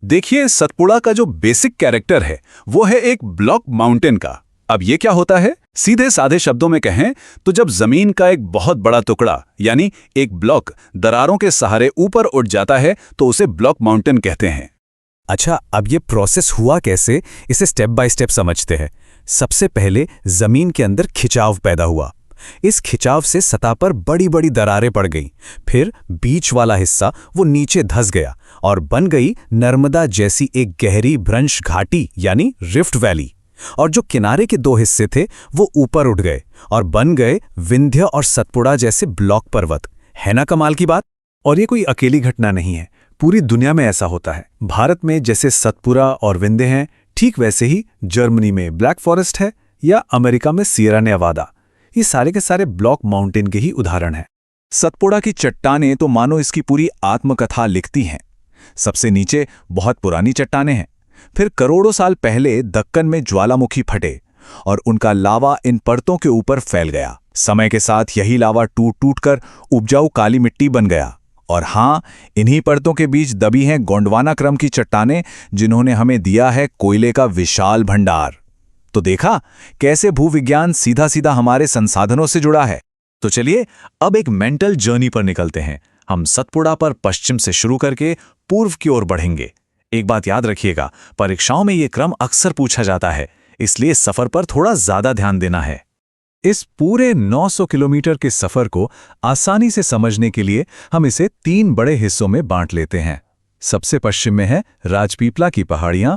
देखिए, सतपुड़ा का जो बेसिक कैरेक्टर है वो है एक ब्लॉक माउंटेन का। अब ये क्या होता है? सीधे साधे शब्दों में कहें तो जब जमीन का एक बहुत बड़ा टुकड़ा यानी एक ब्लॉक दरारों के सहारे ऊपर उठ जाता है तो उसे ब्लॉक माउंटेन कहते हैं। अच्छा, अब ये प्रोसेस हुआ कैसे, इसे स्टेप बाय स्टेप समझते हैं। सबसे पहले जमीन के अंदर खिंचाव पैदा हुआ। इस खिंचाव से सतह पर बड़ी बड़ी दरारें पड़ गईं। फिर बीच वाला हिस्सा वो नीचे धंस गया और बन गई नर्मदा जैसी एक गहरी भ्रंश घाटी यानी रिफ्ट वैली। और जो किनारे के दो हिस्से थे वो ऊपर उठ गए और बन गए विंध्य और सतपुड़ा जैसे ब्लॉक पर्वत। है ना कमाल की बात? और ये कोई अकेली घटना नहीं है, पूरी दुनिया में ऐसा होता है। भारत में जैसे सतपुड़ा और विंध्य हैं, ठीक वैसे ही जर्मनी में ब्लैक फॉरेस्ट है या अमेरिका में सियरा नेवादा। ये सारे के सारे ब्लॉक माउंटेन के ही उदाहरण हैं। सतपुड़ा की चट्टानें तो मानो इसकी पूरी आत्मकथा लिखती हैं। सबसे नीचे बहुत पुरानी चट्टानें हैं। फिर करोड़ों साल पहले दक्कन में ज्वालामुखी फटे और उनका लावा इन परतों के ऊपर फैल गया। समय के साथ यही लावा टूट टूट कर उपजाऊ काली मिट्टी बन गया। और हाँ, इन्हीं परतों के बीच दबी हैं गोंडवाना क्रम की चट्टानें, जिन्होंने हमें दिया है कोयले का विशाल भंडार। तो देखा कैसे भूविज्ञान सीधा सीधा हमारे संसाधनों से जुड़ा है। तो चलिए अब एक मेंटल जर्नी पर निकलते हैं। हम सतपुड़ा पर पश्चिम से शुरू करके पूर्व की ओर बढ़ेंगे। एक बात याद रखिएगा, परीक्षाओं में ये क्रम अक्सर पूछा जाता है, इसलिए सफर पर थोड़ा ज्यादा ध्यान देना है। इस पूरे 900 किलोमीटर के सफर को आसानी से समझने के लिए हम इसे 3 बड़े हिस्सों में बांट लेते हैं। सबसे पश्चिम में है राजपीपला की पहाड़ियां,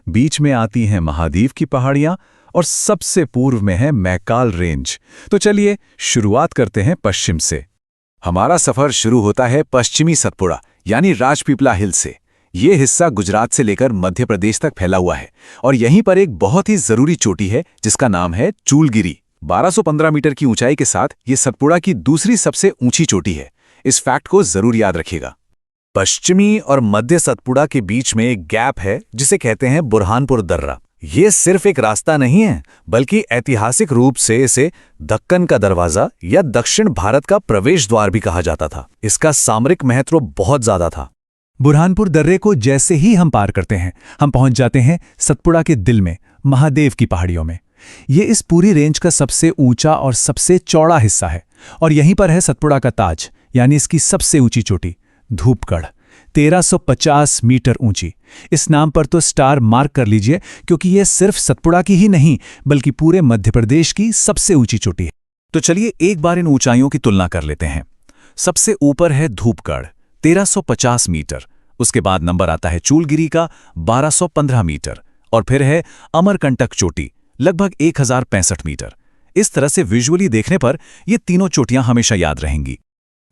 बीच में आती हैं महादेव की पहाड़ियां और सबसे पूर्व में है मैकाल रेंज। तो चलिए शुरुआत करते हैं पश्चिम से। हमारा सफर शुरू होता है पश्चिमी सतपुड़ा यानी राजपीपला हिल से। ये हिस्सा गुजरात से लेकर मध्य प्रदेश तक फैला हुआ है और यहीं पर एक बहुत ही जरूरी चोटी है जिसका नाम है चूलगिरी। 1215 मीटर की ऊंचाई के साथ ये सतपुड़ा की दूसरी सबसे ऊंची चोटी है। इस फैक्ट को जरूर याद रखिएगा। पश्चिमी और मध्य सतपुड़ा के बीच में एक गैप है जिसे कहते हैं बुरहानपुर दर्रा। ये सिर्फ एक रास्ता नहीं है, बल्कि ऐतिहासिक रूप से इसे दक्कन का दरवाजा या दक्षिण भारत का प्रवेश द्वार भी कहा जाता था। इसका सामरिक महत्व बहुत ज्यादा था। बुरहानपुर दर्रे को जैसे ही हम पार करते हैं, हम पहुंच जाते हैं सतपुड़ा के दिल में, महादेव की पहाड़ियों में। ये इस पूरी रेंज का सबसे ऊंचा और सबसे चौड़ा हिस्सा है और यहीं पर है सतपुड़ा का ताज यानी इसकी सबसे ऊंची चोटी धूपगढ़, 1350 मीटर ऊंची। इस नाम पर तो स्टार मार्क कर लीजिए, क्योंकि यह सिर्फ सतपुड़ा की ही नहीं बल्कि पूरे मध्य प्रदेश की सबसे ऊंची चोटी है। तो चलिए एक बार इन ऊंचाइयों की तुलना कर लेते हैं। सबसे ऊपर है धूपगढ़ 1350 मीटर, उसके बाद नंबर आता है चूलगिरी का 1215 मीटर और फिर है अमरकंटक चोटी लगभग 1065 मीटर। इस तरह से विजुअली देखने पर ये तीनों चोटियां हमेशा याद रहेंगी।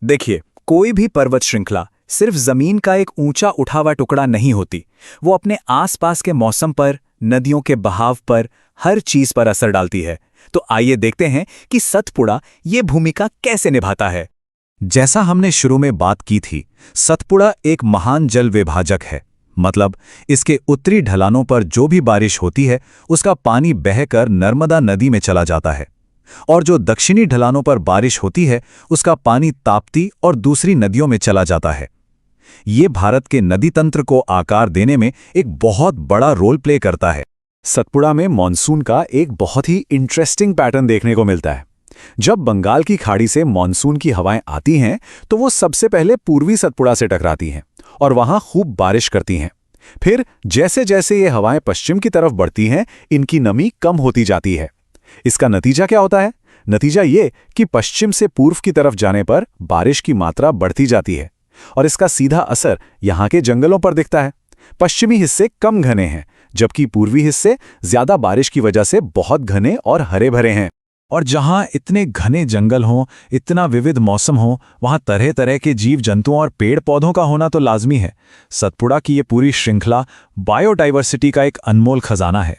देखिए, कोई भी पर्वत श्रृंखला सिर्फ जमीन का एक ऊंचा उठा हुआ टुकड़ा नहीं होती। वो अपने आसपास के मौसम पर, नदियों के बहाव पर, हर चीज पर असर डालती है। तो आइए देखते हैं कि सतपुड़ा ये भूमिका कैसे निभाता है। जैसा हमने शुरू में बात की थी, सतपुड़ा एक महान जल विभाजक है। मतलब इसके उत्तरी ढलानों पर जो भी बारिश होती है उसका पानी बहकर नर्मदा नदी में चला जाता है और जो दक्षिणी ढलानों पर बारिश होती है उसका पानी ताप्ती और दूसरी नदियों में चला जाता है। ये भारत के नदी तंत्र को आकार देने में एक बहुत बड़ा रोल प्ले करता है। सतपुड़ा में मॉनसून का एक बहुत ही इंटरेस्टिंग पैटर्न देखने को मिलता है। जब बंगाल की खाड़ी से मॉनसून की हवाएं आती हैं तो वो सबसे पहले पूर्वी सतपुड़ा से टकराती हैं और वहां खूब बारिश करती हैं। फिर जैसे जैसे ये हवाएं पश्चिम की तरफ बढ़ती हैं, इनकी नमी कम होती जाती है। इसका नतीजा क्या होता है? नतीजा ये कि पश्चिम से पूर्व की तरफ जाने पर बारिश की मात्रा बढ़ती जाती है और इसका सीधा असर यहाँ के जंगलों पर दिखता है। पश्चिमी हिस्से कम घने हैं, जबकि पूर्वी हिस्से ज्यादा बारिश की वजह से बहुत घने और हरे भरे हैं। और जहां इतने घने जंगल हों, इतना विविध मौसम हो, वहां तरह तरह के जीव जंतुओं और पेड़ पौधों का होना तो लाजमी है। सतपुड़ा की ये पूरी श्रृंखला बायोडाइवर्सिटी का एक अनमोल खजाना है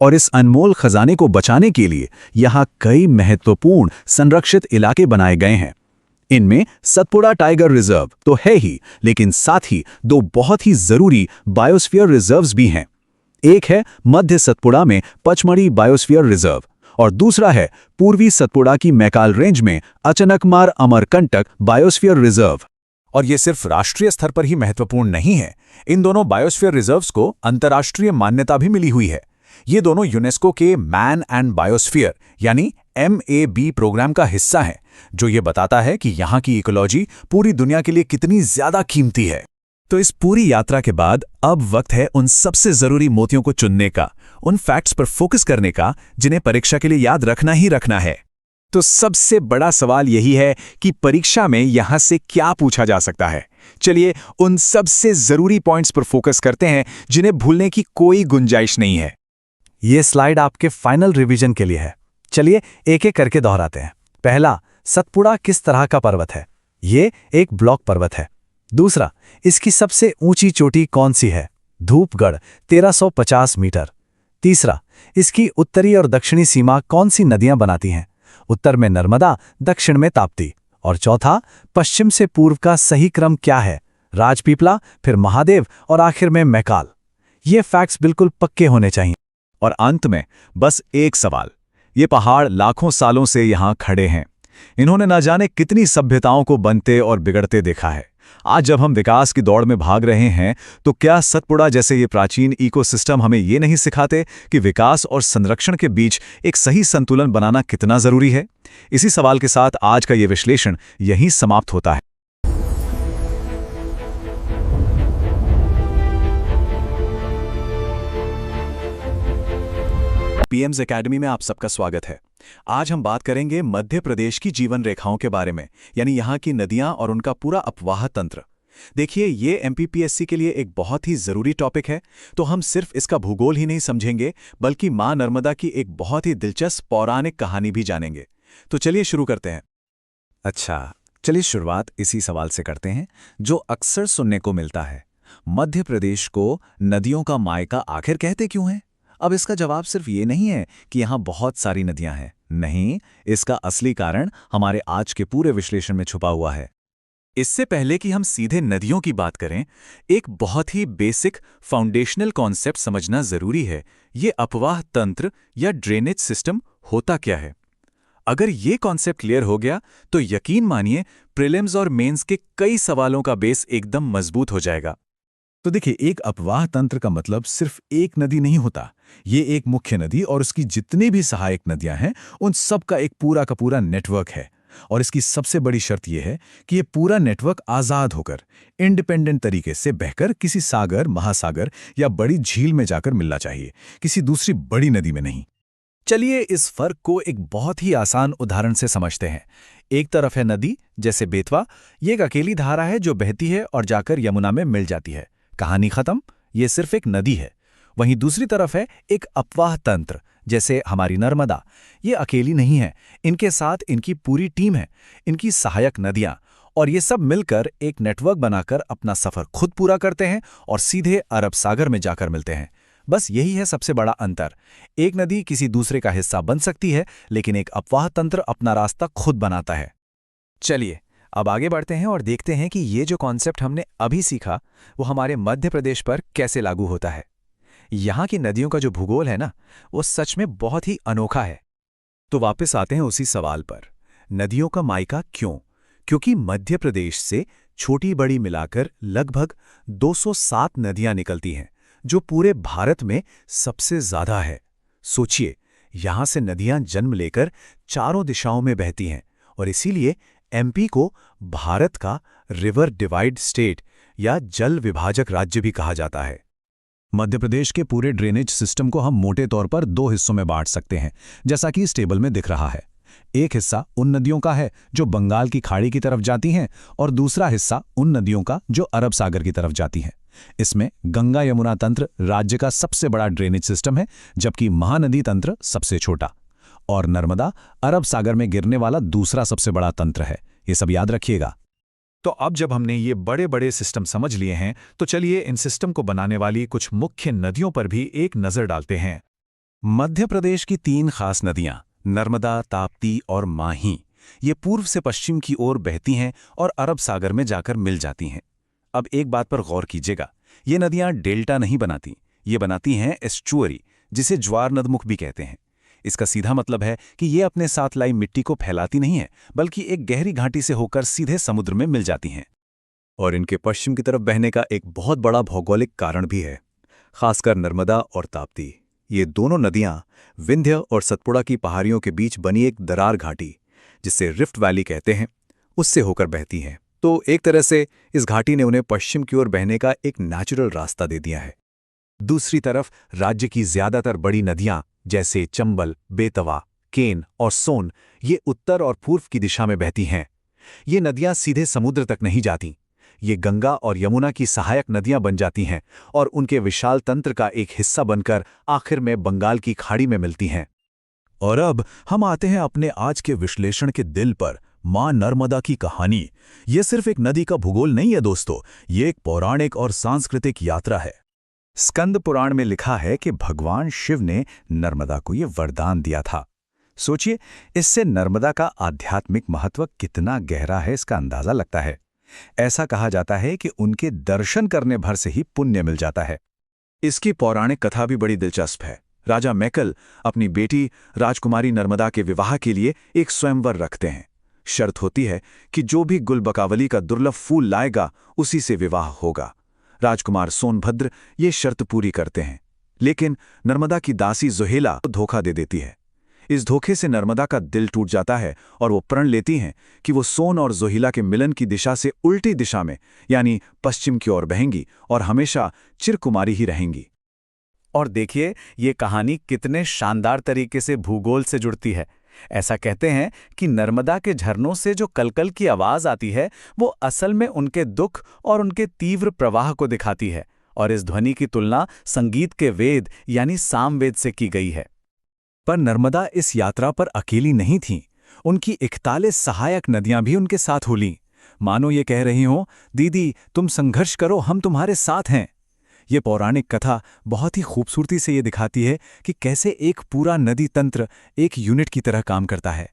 और इस अनमोल खजाने को बचाने के लिए यहाँ कई महत्वपूर्ण संरक्षित इलाके बनाए गए हैं। इनमें सतपुड़ा टाइगर रिजर्व तो है ही, लेकिन साथ ही 2 बहुत ही जरूरी बायोस्फीयर रिजर्व्स भी हैं। एक है मध्य सतपुड़ा में पचमढ़ी बायोस्फीयर रिजर्व और दूसरा है पूर्वी सतपुड़ा की मैकाल रेंज में अचनकमार अमरकंटक बायोस्फीयर रिजर्व। और ये सिर्फ राष्ट्रीय स्तर पर ही महत्वपूर्ण नहीं है, इन दोनों बायोस्फीयर रिजर्व्स को अंतर्राष्ट्रीय मान्यता भी मिली हुई है। ये दोनों यूनेस्को के मैन एंड बायोस्फीयर यानी MAB प्रोग्राम का हिस्सा है, जो ये बताता है कि यहाँ की इकोलॉजी पूरी दुनिया के लिए कितनी ज्यादा कीमती है। तो इस पूरी यात्रा के बाद अब वक्त है उन सबसे जरूरी मोतियों को चुनने का, उन फैक्ट्स पर फोकस करने का जिन्हें परीक्षा के लिए याद रखना ही रखना है। तो सबसे बड़ा सवाल यही है कि परीक्षा में यहां से क्या पूछा जा सकता है। चलिए उन सबसे जरूरी पॉइंट्स पर फोकस करते हैं जिन्हें भूलने की कोई गुंजाइश नहीं है। ये स्लाइड आपके फाइनल रिवीजन के लिए है। चलिए एक एक करके दोहराते हैं। पहला, सतपुड़ा किस तरह का पर्वत है? ये एक ब्लॉक पर्वत है। दूसरा, इसकी सबसे ऊंची चोटी कौन सी है? धूपगढ़ 1350 मीटर। तीसरा, इसकी उत्तरी और दक्षिणी सीमा कौन सी नदियां बनाती हैं? उत्तर में नर्मदा, दक्षिण में ताप्ती। और चौथा, पश्चिम से पूर्व का सही क्रम क्या है? राजपीपला, फिर महादेव और आखिर में मैकाल। ये फैक्ट्स बिल्कुल पक्के होने चाहिए। और अंत में बस एक सवाल, ये पहाड़ लाखों सालों से यहाँ खड़े हैं। इन्होंने न जाने कितनी सभ्यताओं को बनते और बिगड़ते देखा है। आज जब हम विकास की दौड़ में भाग रहे हैं तो क्या सतपुड़ा जैसे ये प्राचीन इकोसिस्टम हमें ये नहीं सिखाते कि विकास और संरक्षण के बीच एक सही संतुलन बनाना कितना जरूरी है? इसी सवाल के साथ आज का ये विश्लेषण यहीं समाप्त होता है। पीएम्स एकेडमी में आप सबका स्वागत है। आज हम बात करेंगे मध्य प्रदेश की जीवन रेखाओं के बारे में, यानी यहाँ की नदियाँ और उनका पूरा अपवाह तंत्र। देखिए, ये एमपीपीएससी के लिए एक बहुत ही ज़रूरी टॉपिक है, तो हम सिर्फ इसका भूगोल ही नहीं समझेंगे, बल्कि माँ नर्मदा की एक बहुत ही दिलचस्प पौराणिक कहानी भी जानेंगे। तो चलिए शुरू करते हैं। अच्छा, चलिए शुरुआत इसी सवाल से करते हैं जो अक्सर सुनने को मिलता है। मध्य प्रदेश को नदियों का मायका आखिर कहते क्यों हैं? अब इसका जवाब सिर्फ ये नहीं है कि यहाँ बहुत सारी नदियां हैं। नहीं, इसका असली कारण हमारे आज के पूरे विश्लेषण में छुपा हुआ है। इससे पहले कि हम सीधे नदियों की बात करें, एक बहुत ही बेसिक फाउंडेशनल कॉन्सेप्ट समझना जरूरी है। ये अपवाह तंत्र या ड्रेनेज सिस्टम होता क्या है। अगर ये कॉन्सेप्ट क्लियर हो गया तो यकीन मानिए प्रीलिम्स और मेंस के कई सवालों का बेस एकदम मजबूत हो जाएगा। तो देखिए, एक अपवाह तंत्र का मतलब सिर्फ एक नदी नहीं होता। ये एक मुख्य नदी और उसकी जितनी भी सहायक नदियां हैं, उन सब का एक पूरा का पूरा नेटवर्क है। और इसकी सबसे बड़ी शर्त यह है कि ये पूरा नेटवर्क आज़ाद होकर, इंडिपेंडेंट तरीके से बहकर किसी सागर, महासागर या बड़ी झील में जाकर मिलना चाहिए, किसी दूसरी बड़ी नदी में नहीं। चलिए इस फर्क को एक बहुत ही आसान उदाहरण से समझते हैं। एक तरफ है नदी, जैसे बेतवा, ये एक अकेली धारा है जो बहती है और जाकर यमुना में मिल जाती है। कहानी खत्म, ये सिर्फ एक नदी है। वहीं दूसरी तरफ है एक अपवाह तंत्र, जैसे हमारी नर्मदा। ये अकेली नहीं है, इनके साथ इनकी पूरी टीम है, इनकी सहायक नदियां, और ये सब मिलकर एक नेटवर्क बनाकर अपना सफर खुद पूरा करते हैं और सीधे अरब सागर में जाकर मिलते हैं। बस यही है सबसे बड़ा अंतर। एक नदी किसी दूसरे का हिस्सा बन सकती है, लेकिन एक अपवाह तंत्र अपना रास्ता खुद बनाता है। चलिए अब आगे बढ़ते हैं और देखते हैं कि ये जो कॉन्सेप्ट हमने अभी सीखा वो हमारे मध्य प्रदेश पर कैसे लागू होता है। यहाँ की नदियों का जो भूगोल है ना, वो सच में बहुत ही अनोखा है। तो वापस आते हैं उसी सवाल पर, नदियों का मायका क्यों? क्योंकि मध्य प्रदेश से छोटी बड़ी मिलाकर लगभग 207 नदियां निकलती हैं, जो पूरे भारत में सबसे ज्यादा है। सोचिए, यहां से नदियां जन्म लेकर चारों दिशाओं में बहती हैं, और इसीलिए एमपी को भारत का रिवर डिवाइड स्टेट या जल विभाजक राज्य भी कहा जाता है। मध्य प्रदेश के पूरे ड्रेनेज सिस्टम को हम मोटे तौर पर 2 हिस्सों में बांट सकते हैं, जैसा कि इस टेबल में दिख रहा है। एक हिस्सा उन नदियों का है जो बंगाल की खाड़ी की तरफ जाती हैं, और दूसरा हिस्सा उन नदियों का जो अरब सागर की तरफ जाती हैं। इसमें गंगा यमुना तंत्र राज्य का सबसे बड़ा ड्रेनेज सिस्टम है, जबकि महानदी तंत्र सबसे छोटा, और नर्मदा अरब सागर में गिरने वाला दूसरा सबसे बड़ा तंत्र है। ये सब याद रखिएगा। तो अब जब हमने ये बड़े बड़े सिस्टम समझ लिए हैं, तो चलिए इन सिस्टम को बनाने वाली कुछ मुख्य नदियों पर भी एक नज़र डालते हैं। मध्य प्रदेश की 3 खास नदियां, नर्मदा, ताप्ती और माही, ये पूर्व से पश्चिम की ओर बहती हैं और अरब सागर में जाकर मिल जाती हैं। अब एक बात पर गौर कीजिएगा, ये नदियां डेल्टा नहीं बनाती, ये बनाती हैं एस्चुअरी, जिसे ज्वार नदमुख भी कहते हैं। इसका सीधा मतलब है कि ये अपने साथ लाई मिट्टी को फैलाती नहीं है, बल्कि एक गहरी घाटी से होकर सीधे समुद्र में मिल जाती हैं। और इनके पश्चिम की तरफ बहने का एक बहुत बड़ा भौगोलिक कारण भी है। खासकर नर्मदा और ताप्ती, ये दोनों नदियां विंध्य और सतपुड़ा की पहाड़ियों के बीच बनी एक दरार घाटी, जिसे रिफ्ट वैली कहते हैं, उससे होकर बहती हैं। तो एक तरह से इस घाटी ने उन्हें पश्चिम की ओर बहने का एक नेचुरल रास्ता दे दिया है। दूसरी तरफ राज्य की ज्यादातर बड़ी नदियां जैसे चंबल, बेतवा, केन और सोन, ये उत्तर और पूर्व की दिशा में बहती हैं। ये नदियां सीधे समुद्र तक नहीं जाती, ये गंगा और यमुना की सहायक नदियां बन जाती हैं और उनके विशाल तंत्र का एक हिस्सा बनकर आखिर में बंगाल की खाड़ी में मिलती हैं। और अब हम आते हैं अपने आज के विश्लेषण के दिल पर, मां नर्मदा की कहानी। ये सिर्फ एक नदी का भूगोल नहीं है दोस्तों, ये एक पौराणिक और सांस्कृतिक यात्रा है। स्कंद पुराण में लिखा है कि भगवान शिव ने नर्मदा को ये वरदान दिया था। सोचिए, इससे नर्मदा का आध्यात्मिक महत्व कितना गहरा है इसका अंदाजा लगता है। ऐसा कहा जाता है कि उनके दर्शन करने भर से ही पुण्य मिल जाता है। इसकी पौराणिक कथा भी बड़ी दिलचस्प है। राजा मैकल अपनी बेटी राजकुमारी नर्मदा के विवाह के लिए एक स्वयंवर रखते हैं। शर्त होती है कि जो भी गुलबकावली का दुर्लभ फूल लाएगा उसी से विवाह होगा। राजकुमार सोनभद्र ये शर्त पूरी करते हैं, लेकिन नर्मदा की दासी जोहेला धोखा दे देती है। इस धोखे से नर्मदा का दिल टूट जाता है और वो प्रण लेती हैं कि वो सोन और जोहिला के मिलन की दिशा से उल्टी दिशा में यानी पश्चिम की ओर बहेंगी और हमेशा चिरकुमारी ही रहेंगी। और देखिए ये कहानी कितने शानदार तरीके से भूगोल से जुड़ती है। ऐसा कहते हैं कि नर्मदा के झरनों से जो कलकल की आवाज आती है वो असल में उनके दुख और उनके तीव्र प्रवाह को दिखाती है, और इस ध्वनि की तुलना संगीत के वेद यानी सामवेद से की गई है। पर नर्मदा इस यात्रा पर अकेली नहीं थीं। उनकी 41 सहायक नदियां भी उनके साथ होलीं। मानो ये कह रही हों, दीदी तुम संघर्ष करो, हम तुम्हारे साथ हैं। ये पौराणिक कथा बहुत ही खूबसूरती से ये दिखाती है कि कैसे एक पूरा नदी तंत्र एक यूनिट की तरह काम करता है।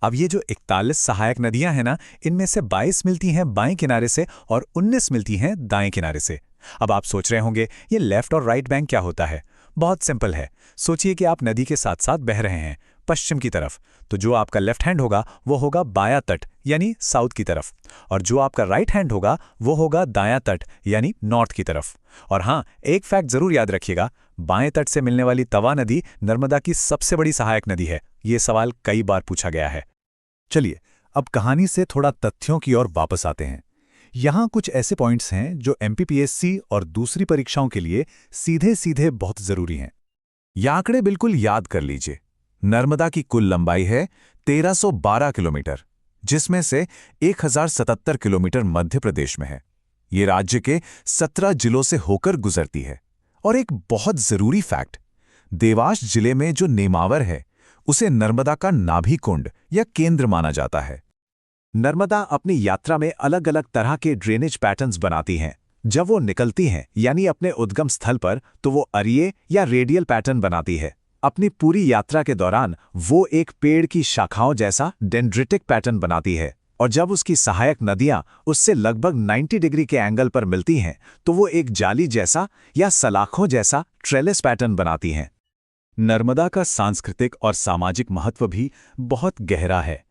अब ये जो 41 सहायक नदियां हैं ना, इनमें से 22 मिलती हैं बाएं किनारे से और 19 मिलती हैं दाएं किनारे से। अब आप सोच रहे होंगे ये लेफ्ट और राइट बैंक क्या होता है। बहुत सिंपल है। सोचिए कि आप नदी के साथ साथ बह रहे हैं पश्चिम की तरफ, तो जो आपका लेफ्ट हैंड होगा वो होगा बायां तट यानी साउथ की तरफ, और जो आपका राइट हैंड होगा वो होगा दायां तट यानी नॉर्थ की तरफ। और हाँ, एक फैक्ट जरूर याद रखिएगा, बाएं तट से मिलने वाली तवा नदी नर्मदा की सबसे बड़ी सहायक नदी है। ये सवाल कई बार पूछा गया है। चलिए अब कहानी से थोड़ा तथ्यों की ओर वापस आते हैं। यहाँ कुछ ऐसे पॉइंट्स हैं जो एमपीपीएससी और दूसरी परीक्षाओं के लिए सीधे सीधे बहुत जरूरी हैं। ये आंकड़े बिल्कुल याद कर लीजिए। नर्मदा की कुल लंबाई है 1312 किलोमीटर, जिसमें से 1077 किलोमीटर मध्य प्रदेश में है। ये राज्य के 17 जिलों से होकर गुजरती है। और एक बहुत जरूरी फैक्ट, देवास जिले में जो नेमावर है उसे नर्मदा का नाभि कुंड या केंद्र माना जाता है। नर्मदा अपनी यात्रा में अलग अलग तरह के ड्रेनेज पैटर्न्स बनाती हैं। जब वो निकलती हैं यानी अपने उद्गम स्थल पर, तो वो अरिये या रेडियल पैटर्न बनाती है। अपनी पूरी यात्रा के दौरान वो एक पेड़ की शाखाओं जैसा डेंड्रिटिक पैटर्न बनाती है, और जब उसकी सहायक नदियां उससे लगभग 90 डिग्री के एंगल पर मिलती हैं तो वो एक जाली जैसा या सलाखों जैसा ट्रेलिस पैटर्न बनाती हैं। नर्मदा का सांस्कृतिक और सामाजिक महत्व भी बहुत गहरा है।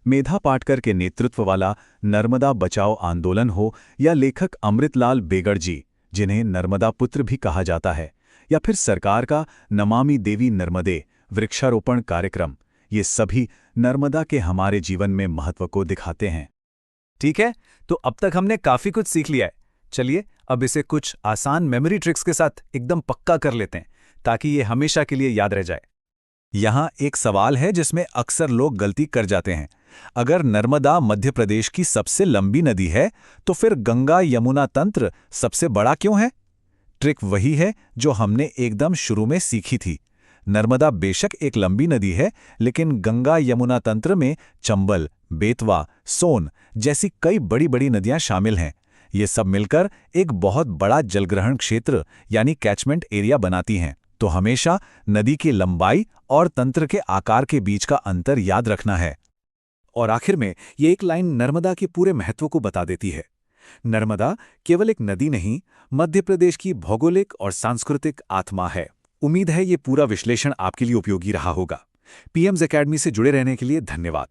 मेधा पाटकर के नेतृत्व वाला नर्मदा बचाओ आंदोलन हो या लेखक अमृतलाल बेगड़ जी, जिन्हें नर्मदा पुत्र भी कहा जाता है, या फिर सरकार का नमामि देवी नर्मदे वृक्षारोपण कार्यक्रम, ये सभी नर्मदा के हमारे जीवन में महत्व को दिखाते हैं। ठीक है, तो अब तक हमने काफी कुछ सीख लिया है। चलिए अब इसे कुछ आसान मेमोरी ट्रिक्स के साथ एकदम पक्का कर लेते हैं, ताकि ये हमेशा के लिए याद रह जाए। यहाँ एक सवाल है जिसमें अक्सर लोग गलती कर जाते हैं। अगर नर्मदा मध्य प्रदेश की सबसे लंबी नदी है, तो फिर गंगा यमुना तंत्र सबसे बड़ा क्यों है? ट्रिक वही है जो हमने एकदम शुरू में सीखी थी। नर्मदा बेशक एक लंबी नदी है, लेकिन गंगा यमुना तंत्र में चंबल, बेतवा, सोन जैसी कई बड़ी बड़ी नदियां शामिल हैं। ये सब मिलकर एक बहुत बड़ा जलग्रहण क्षेत्र यानी कैचमेंट एरिया बनाती हैं। तो हमेशा नदी की लंबाई और तंत्र के आकार के बीच का अंतर याद रखना है। और आखिर में ये एक लाइन नर्मदा के पूरे महत्व को बता देती है। नर्मदा केवल एक नदी नहीं, मध्य प्रदेश की भौगोलिक और सांस्कृतिक आत्मा है। उम्मीद है ये पूरा विश्लेषण आपके लिए उपयोगी रहा होगा। पीएम्स एकेडमी से जुड़े रहने के लिए धन्यवाद।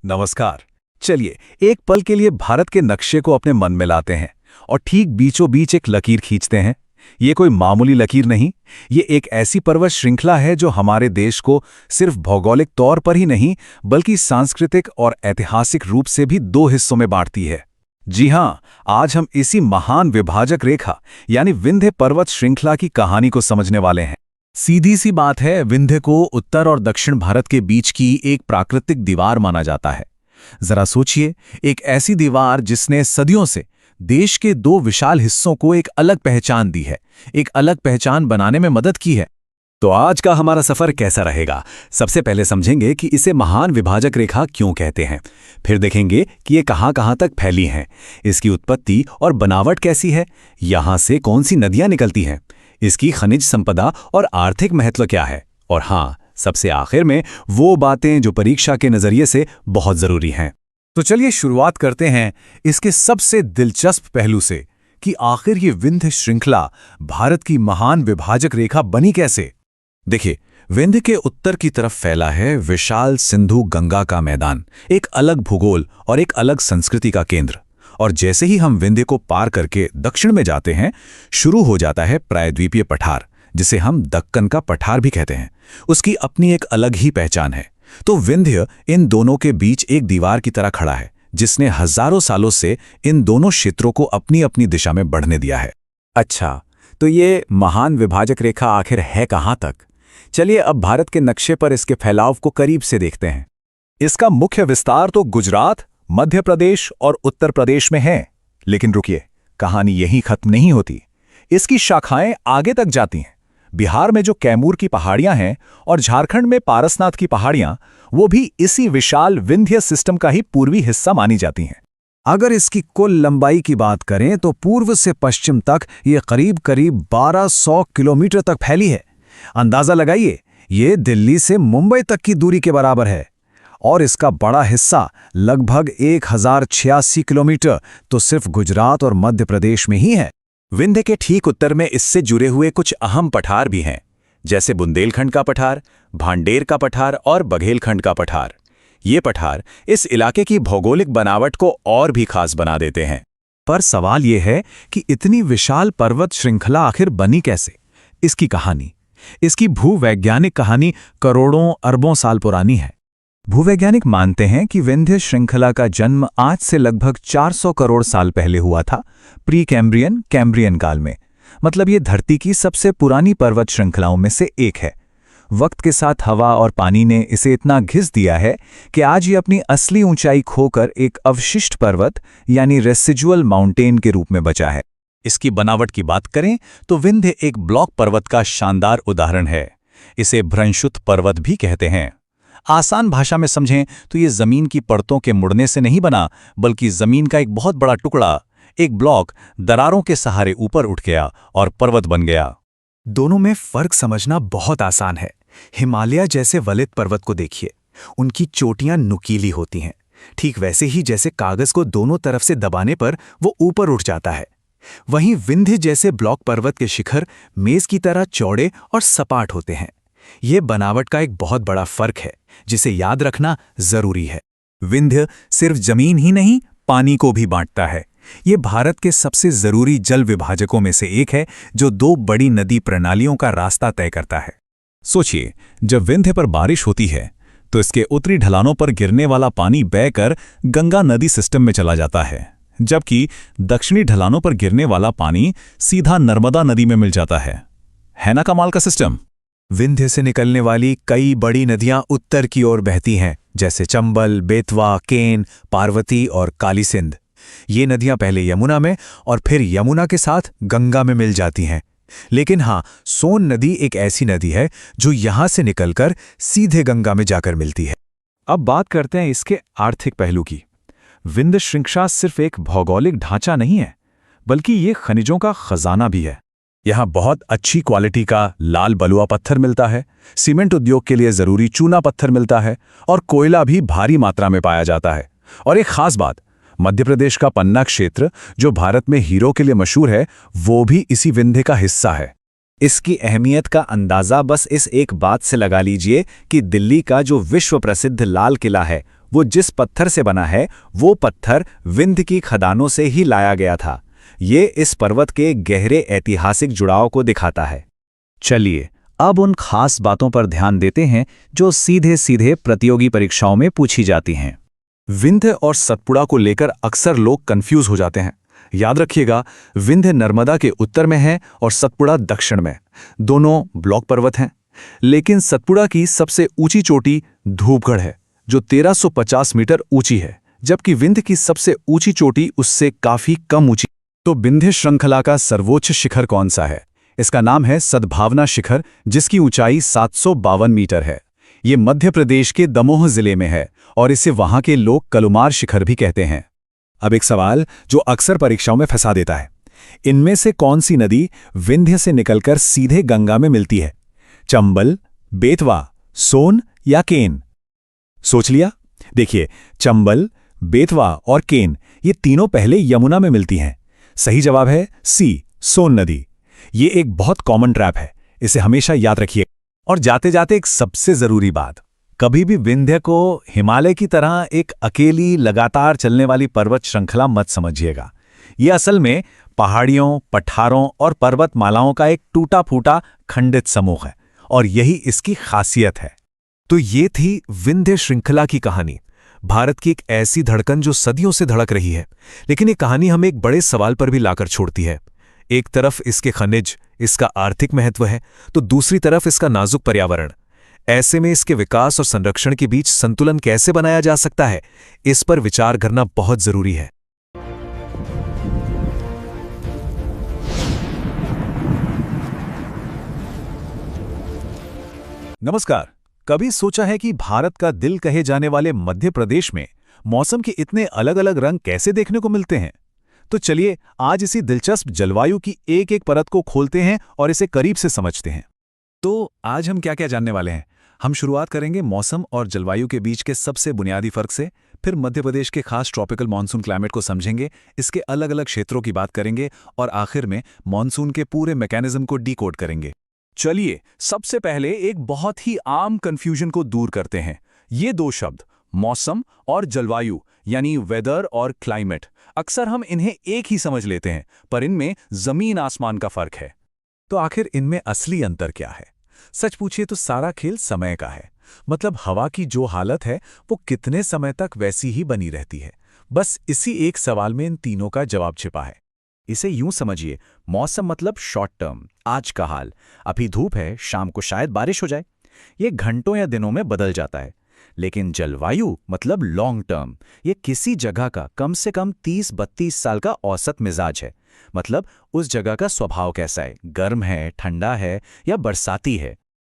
नमस्कार। चलिए एक पल के लिए भारत के नक्शे को अपने मन में लाते हैं और ठीक बीचों बीच एक लकीर खींचते हैं। ये कोई मामूली लकीर नहीं, ये एक ऐसी पर्वत श्रृंखला है जो हमारे देश को सिर्फ भौगोलिक तौर पर ही नहीं बल्कि सांस्कृतिक और ऐतिहासिक रूप से भी दो हिस्सों में बांटती है। जी हाँ, आज हम इसी महान विभाजक रेखा यानी विंध्य पर्वत श्रृंखला की कहानी को समझने वाले हैं। सीधी सी बात है, विंध्य को उत्तर और दक्षिण भारत के बीच की एक प्राकृतिक दीवार माना जाता है। जरा सोचिए, एक ऐसी दीवार जिसने सदियों से देश के दो विशाल हिस्सों को एक अलग पहचान दी है, एक अलग पहचान बनाने में मदद की है। तो आज का हमारा सफर कैसा रहेगा? सबसे पहले समझेंगे कि इसे महान विभाजक रेखा क्यों कहते हैं। फिर देखेंगे कि ये कहां-कहां तक फैली हैं, इसकी उत्पत्ति और बनावट कैसी है, यहां से कौन सी नदियां निकलती हैं, इसकी खनिज संपदा और आर्थिक महत्व क्या है, और हाँ, सबसे आखिर में वो बातें जो परीक्षा के नजरिए से बहुत जरूरी हैं। तो चलिए शुरुआत करते हैं इसके सबसे दिलचस्प पहलू से कि आखिर ये विंध्य श्रृंखला भारत की महान विभाजक रेखा बनी कैसे। देखिए, विंध्य के उत्तर की तरफ फैला है विशाल सिंधु गंगा का मैदान, एक अलग भूगोल और एक अलग संस्कृति का केंद्र। और जैसे ही हम विंध्य को पार करके दक्षिण में जाते हैं, शुरू हो जाता है प्रायद्वीपीय पठार, जिसे हम दक्कन का पठार भी कहते हैं। उसकी अपनी एक अलग ही पहचान है। तो विंध्य इन दोनों के बीच एक दीवार की तरह खड़ा है, जिसने हजारों सालों से इन दोनों क्षेत्रों को अपनी अपनी दिशा में बढ़ने दिया है। अच्छा, तो ये महान विभाजक रेखा आखिर है कहाँ तक? चलिए अब भारत के नक्शे पर इसके फैलाव को करीब से देखते हैं। इसका मुख्य विस्तार तो गुजरात, मध्य प्रदेश और उत्तर प्रदेश में है। लेकिन रुकिए, कहानी यहीं खत्म नहीं होती। इसकी शाखाएं आगे तक जाती हैं। बिहार में जो कैमूर की पहाड़ियां हैं और झारखंड में पारसनाथ की पहाड़ियां, वो भी इसी विशाल विंध्य सिस्टम का ही पूर्वी हिस्सा मानी जाती हैं। अगर इसकी कुल लंबाई की बात करें तो पूर्व से पश्चिम तक ये करीब करीब 1200 किलोमीटर तक फैली है। अंदाजा लगाइए, ये दिल्ली से मुंबई तक की दूरी के बराबर है। और इसका बड़ा हिस्सा लगभग 1086 किलोमीटर तो सिर्फ गुजरात और मध्य प्रदेश में ही है। विंध्य के ठीक उत्तर में इससे जुड़े हुए कुछ अहम पठार भी हैं, जैसे बुंदेलखंड का पठार, भांडेर का पठार और बघेलखंड का पठार। ये पठार इस इलाके की भौगोलिक बनावट को और भी खास बना देते हैं। पर सवाल यह है कि इतनी विशाल पर्वत श्रृंखला आखिर बनी कैसे? इसकी कहानी, इसकी भूवैज्ञानिक कहानी करोड़ों अरबों साल पुरानी है। भूवैज्ञानिक मानते हैं कि विंध्य श्रृंखला का जन्म आज से लगभग 400 करोड़ साल पहले हुआ था, प्री कैम्ब्रियन कैम्ब्रियन काल में। मतलब ये धरती की सबसे पुरानी पर्वत श्रृंखलाओं में से एक है। वक्त के साथ हवा और पानी ने इसे इतना घिस दिया है कि आज ये अपनी असली ऊंचाई खोकर एक अवशिष्ट पर्वत यानी रेसिजुअल माउंटेन के रूप में बचा है। इसकी बनावट की बात करें तो विंध्य एक ब्लॉक पर्वत का शानदार उदाहरण है। इसे भ्रंशुत पर्वत भी कहते हैं। आसान भाषा में समझें तो ये जमीन की परतों के मुड़ने से नहीं बना, बल्कि जमीन का एक बहुत बड़ा टुकड़ा, एक ब्लॉक, दरारों के सहारे ऊपर उठ गया और पर्वत बन गया। दोनों में फर्क समझना बहुत आसान है। हिमालय जैसे वलित पर्वत को देखिए, उनकी चोटियां नुकीली होती हैं, ठीक वैसे ही जैसे कागज को दोनों तरफ से दबाने पर वो ऊपर उठ जाता है। वहीं विंध्य जैसे ब्लॉक पर्वत के शिखर मेज की तरह चौड़े और सपाट होते हैं। ये बनावट का एक बहुत बड़ा फर्क है, जिसे याद रखना जरूरी है। विंध्य सिर्फ जमीन ही नहीं, पानी को भी बांटता है। ये भारत के सबसे जरूरी जल विभाजकों में से एक है, जो दो बड़ी नदी प्रणालियों का रास्ता तय करता है। सोचिए, जब विंध्य पर बारिश होती है तो इसके उत्तरी ढलानों पर गिरने वाला पानी बहकर गंगा नदी सिस्टम में चला जाता है, जबकि दक्षिणी ढलानों पर गिरने वाला पानी सीधा नर्मदा नदी में मिल जाता है ना कमाल का सिस्टम? विंध्य से निकलने वाली कई बड़ी नदियां उत्तर की ओर बहती हैं, जैसे चंबल, बेतवा, केन, पार्वती और काली सिंध। ये नदियां पहले यमुना में और फिर यमुना के साथ गंगा में मिल जाती हैं। लेकिन हाँ, सोन नदी एक ऐसी नदी है जो यहां से निकलकर सीधे गंगा में जाकर मिलती है। अब बात करते हैं इसके आर्थिक पहलू की। विंध्य श्रृंखला सिर्फ एक भौगोलिक ढांचा नहीं है, बल्कि ये खनिजों का खजाना भी है। यहाँ बहुत अच्छी क्वालिटी का लाल बलुआ पत्थर मिलता है, सीमेंट उद्योग के लिए जरूरी चूना पत्थर मिलता है और कोयला भी भारी मात्रा में पाया जाता है। और एक खास बात, मध्य प्रदेश का पन्ना क्षेत्र, जो भारत में हीरो के लिए मशहूर है, वो भी इसी विंध्य का हिस्सा है। इसकी अहमियत का अंदाजा बस इस एक बात से लगा लीजिए कि दिल्ली का जो विश्व प्रसिद्ध लाल किला है, वो जिस पत्थर से बना है, वो पत्थर विंध्य की खदानों से ही लाया गया था। ये इस पर्वत के गहरे ऐतिहासिक जुड़ाव को दिखाता है। चलिए अब उन खास बातों पर ध्यान देते हैं जो सीधे सीधे प्रतियोगी परीक्षाओं में पूछी जाती हैं। विंध्य और सतपुड़ा को लेकर अक्सर लोग कंफ्यूज हो जाते हैं। याद रखिएगा, विंध्य नर्मदा के उत्तर में है और सतपुड़ा दक्षिण में। दोनों ब्लॉक पर्वत हैं, लेकिन सतपुड़ा की सबसे ऊंची चोटी धूपगढ़ है, जो 1350 मीटर ऊंची है, जबकि विंध्य की सबसे ऊंची चोटी उससे काफी कम ऊंची। तो विंध्य श्रृंखला का सर्वोच्च शिखर कौन सा है? इसका नाम है सद्भावना शिखर, जिसकी ऊंचाई 752 मीटर है। ये मध्य प्रदेश के दमोह जिले में है और इसे वहां के लोग कलुमार शिखर भी कहते हैं। अब एक सवाल जो अक्सर परीक्षाओं में फंसा देता है, इनमें से कौन सी नदी विंध्य से निकलकर सीधे गंगा में मिलती है? चंबल, बेतवा, सोन या केन? सोच लिया? देखिए, चंबल, बेतवा और केन, ये तीनों पहले यमुना में मिलती हैं। सही जवाब है सी, सोन नदी। ये एक बहुत कॉमन ट्रैप है, इसे हमेशा याद रखिए। और जाते जाते एक सबसे जरूरी बात, कभी भी विंध्य को हिमालय की तरह एक अकेली लगातार चलने वाली पर्वत श्रृंखला मत समझिएगा। ये असल में पहाड़ियों, पठारों और पर्वतमालाओं का एक टूटा फूटा खंडित समूह है, और यही इसकी खासियत है। तो ये थी विंध्य श्रृंखला की कहानी, भारत की एक ऐसी धड़कन जो सदियों से धड़क रही है। लेकिन ये कहानी हमें एक बड़े सवाल पर भी लाकर छोड़ती है। एक तरफ इसके खनिज, इसका आर्थिक महत्व है, तो दूसरी तरफ इसका नाजुक पर्यावरण। ऐसे में इसके विकास और संरक्षण के बीच संतुलन कैसे बनाया जा सकता है, इस पर विचार करना बहुत जरूरी है। नमस्कार। कभी सोचा है कि भारत का दिल कहे जाने वाले मध्य प्रदेश में मौसम के इतने अलग अलग रंग कैसे देखने को मिलते हैं? तो चलिए आज इसी दिलचस्प जलवायु की एक एक परत को खोलते हैं और इसे करीब से समझते हैं। तो आज हम क्या क्या जानने वाले हैं? हम शुरुआत करेंगे मौसम और जलवायु के बीच के सबसे बुनियादी फर्क से, फिर मध्य प्रदेश के खास ट्रॉपिकल मानसून क्लाइमेट को समझेंगे, इसके अलग अलग क्षेत्रों की बात करेंगे और आखिर में मानसून के पूरे मैकेनिज्म को डीकोड करेंगे। चलिए सबसे पहले एक बहुत ही आम कंफ्यूजन को दूर करते हैं। ये दो शब्द मौसम और जलवायु यानी वेदर और क्लाइमेट, अक्सर हम इन्हें एक ही समझ लेते हैं, पर इनमें जमीन आसमान का फर्क है। तो आखिर इनमें असली अंतर क्या है? सच पूछिए तो सारा खेल समय का है। मतलब हवा की जो हालत है वो कितने समय तक वैसी ही बनी रहती है। बस इसी एक सवाल में इन तीनों का जवाब छिपा है। इसे यूं समझिए, मौसम मतलब शॉर्ट टर्म, आज का हाल, अभी धूप है, शाम को शायद बारिश हो जाए। ये घंटों या दिनों में बदल जाता है। लेकिन जलवायु मतलब लॉन्ग टर्म, ये किसी जगह का कम से कम 30-32 साल का औसत मिजाज है। मतलब उस जगह का स्वभाव कैसा है, गर्म है, ठंडा है या बरसाती है।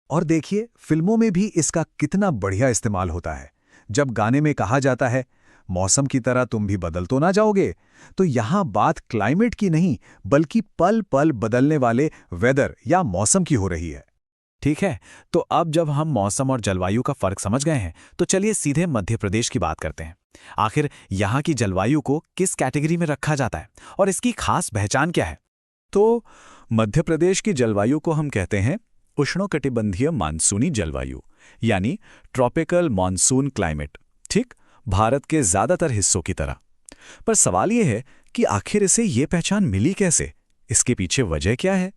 और देखिए फिल्मों में भी इसका कितना बढ़िया इस्तेमाल होता है। जब गाने में कहा जाता है मौसम की तरह तुम भी बदल तो ना जाओगे, तो यहां बात क्लाइमेट की नहीं बल्कि पल पल बदलने वाले वेदर या मौसम की हो रही है। ठीक है, तो अब जब हम मौसम और जलवायु का फर्क समझ गए हैं, तो चलिए सीधे मध्य प्रदेश की बात करते हैं। आखिर यहाँ की जलवायु को किस कैटेगरी में रखा जाता है और इसकी खास पहचान क्या है? तो मध्य प्रदेश की जलवायु को हम कहते हैं उष्णकटिबंधीय मानसूनी जलवायु, यानी ट्रॉपिकल मानसून क्लाइमेट। ठीक भारत के ज्यादातर हिस्सों की तरह। पर सवाल यह है कि आखिर इसे ये पहचान मिली कैसे? इसके पीछे वजह क्या है?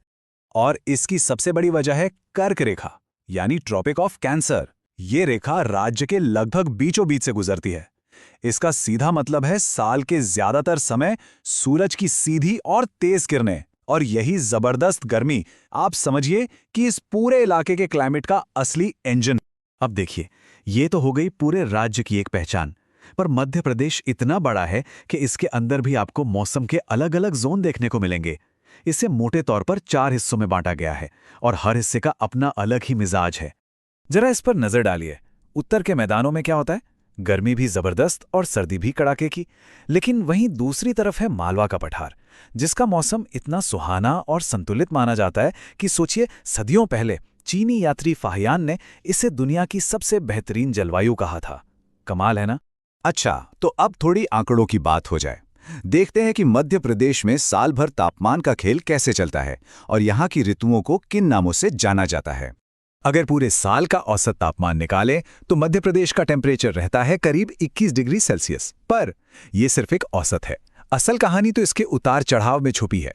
और इसकी सबसे बड़ी वजह है कर्क रेखा, यानी ट्रॉपिक ऑफ कैंसर। ये रेखा राज्य के लगभग बीचों बीच से गुजरती है। इसका सीधा मतलब है साल के ज्यादातर समय सूरज की सीधी और तेज किरणें, और यही जबरदस्त गर्मी आप समझिए कि इस पूरे इलाके के क्लाइमेट का असली इंजन। अब देखिए, ये तो हो गई पूरे राज्य की एक पहचान, पर मध्य प्रदेश इतना बड़ा है कि इसके अंदर भी आपको मौसम के अलग अलग जोन देखने को मिलेंगे। इसे मोटे तौर पर 4 हिस्सों में बांटा गया है और हर हिस्से का अपना अलग ही मिजाज है। जरा इस पर नजर डालिए। उत्तर के मैदानों में क्या होता है? गर्मी भी जबरदस्त और सर्दी भी कड़ाके की। लेकिन वहीं दूसरी तरफ है मालवा का पठार, जिसका मौसम इतना सुहाना और संतुलित माना जाता है कि सोचिए सदियों पहले चीनी यात्री फाहियान ने इसे दुनिया की सबसे बेहतरीन जलवायु कहा था। कमाल है ना? अच्छा, तो अब थोड़ी आंकड़ों की बात हो जाए। देखते हैं कि मध्य प्रदेश में साल भर तापमान का खेल कैसे चलता है और यहाँ की ऋतुओं को किन नामों से जाना जाता है। अगर पूरे साल का औसत तापमान निकालें तो मध्य प्रदेश का टेम्परेचर रहता है करीब 21 डिग्री सेल्सियस। पर यह सिर्फ एक औसत है। असल कहानी तो इसके उतार चढ़ाव में छुपी है।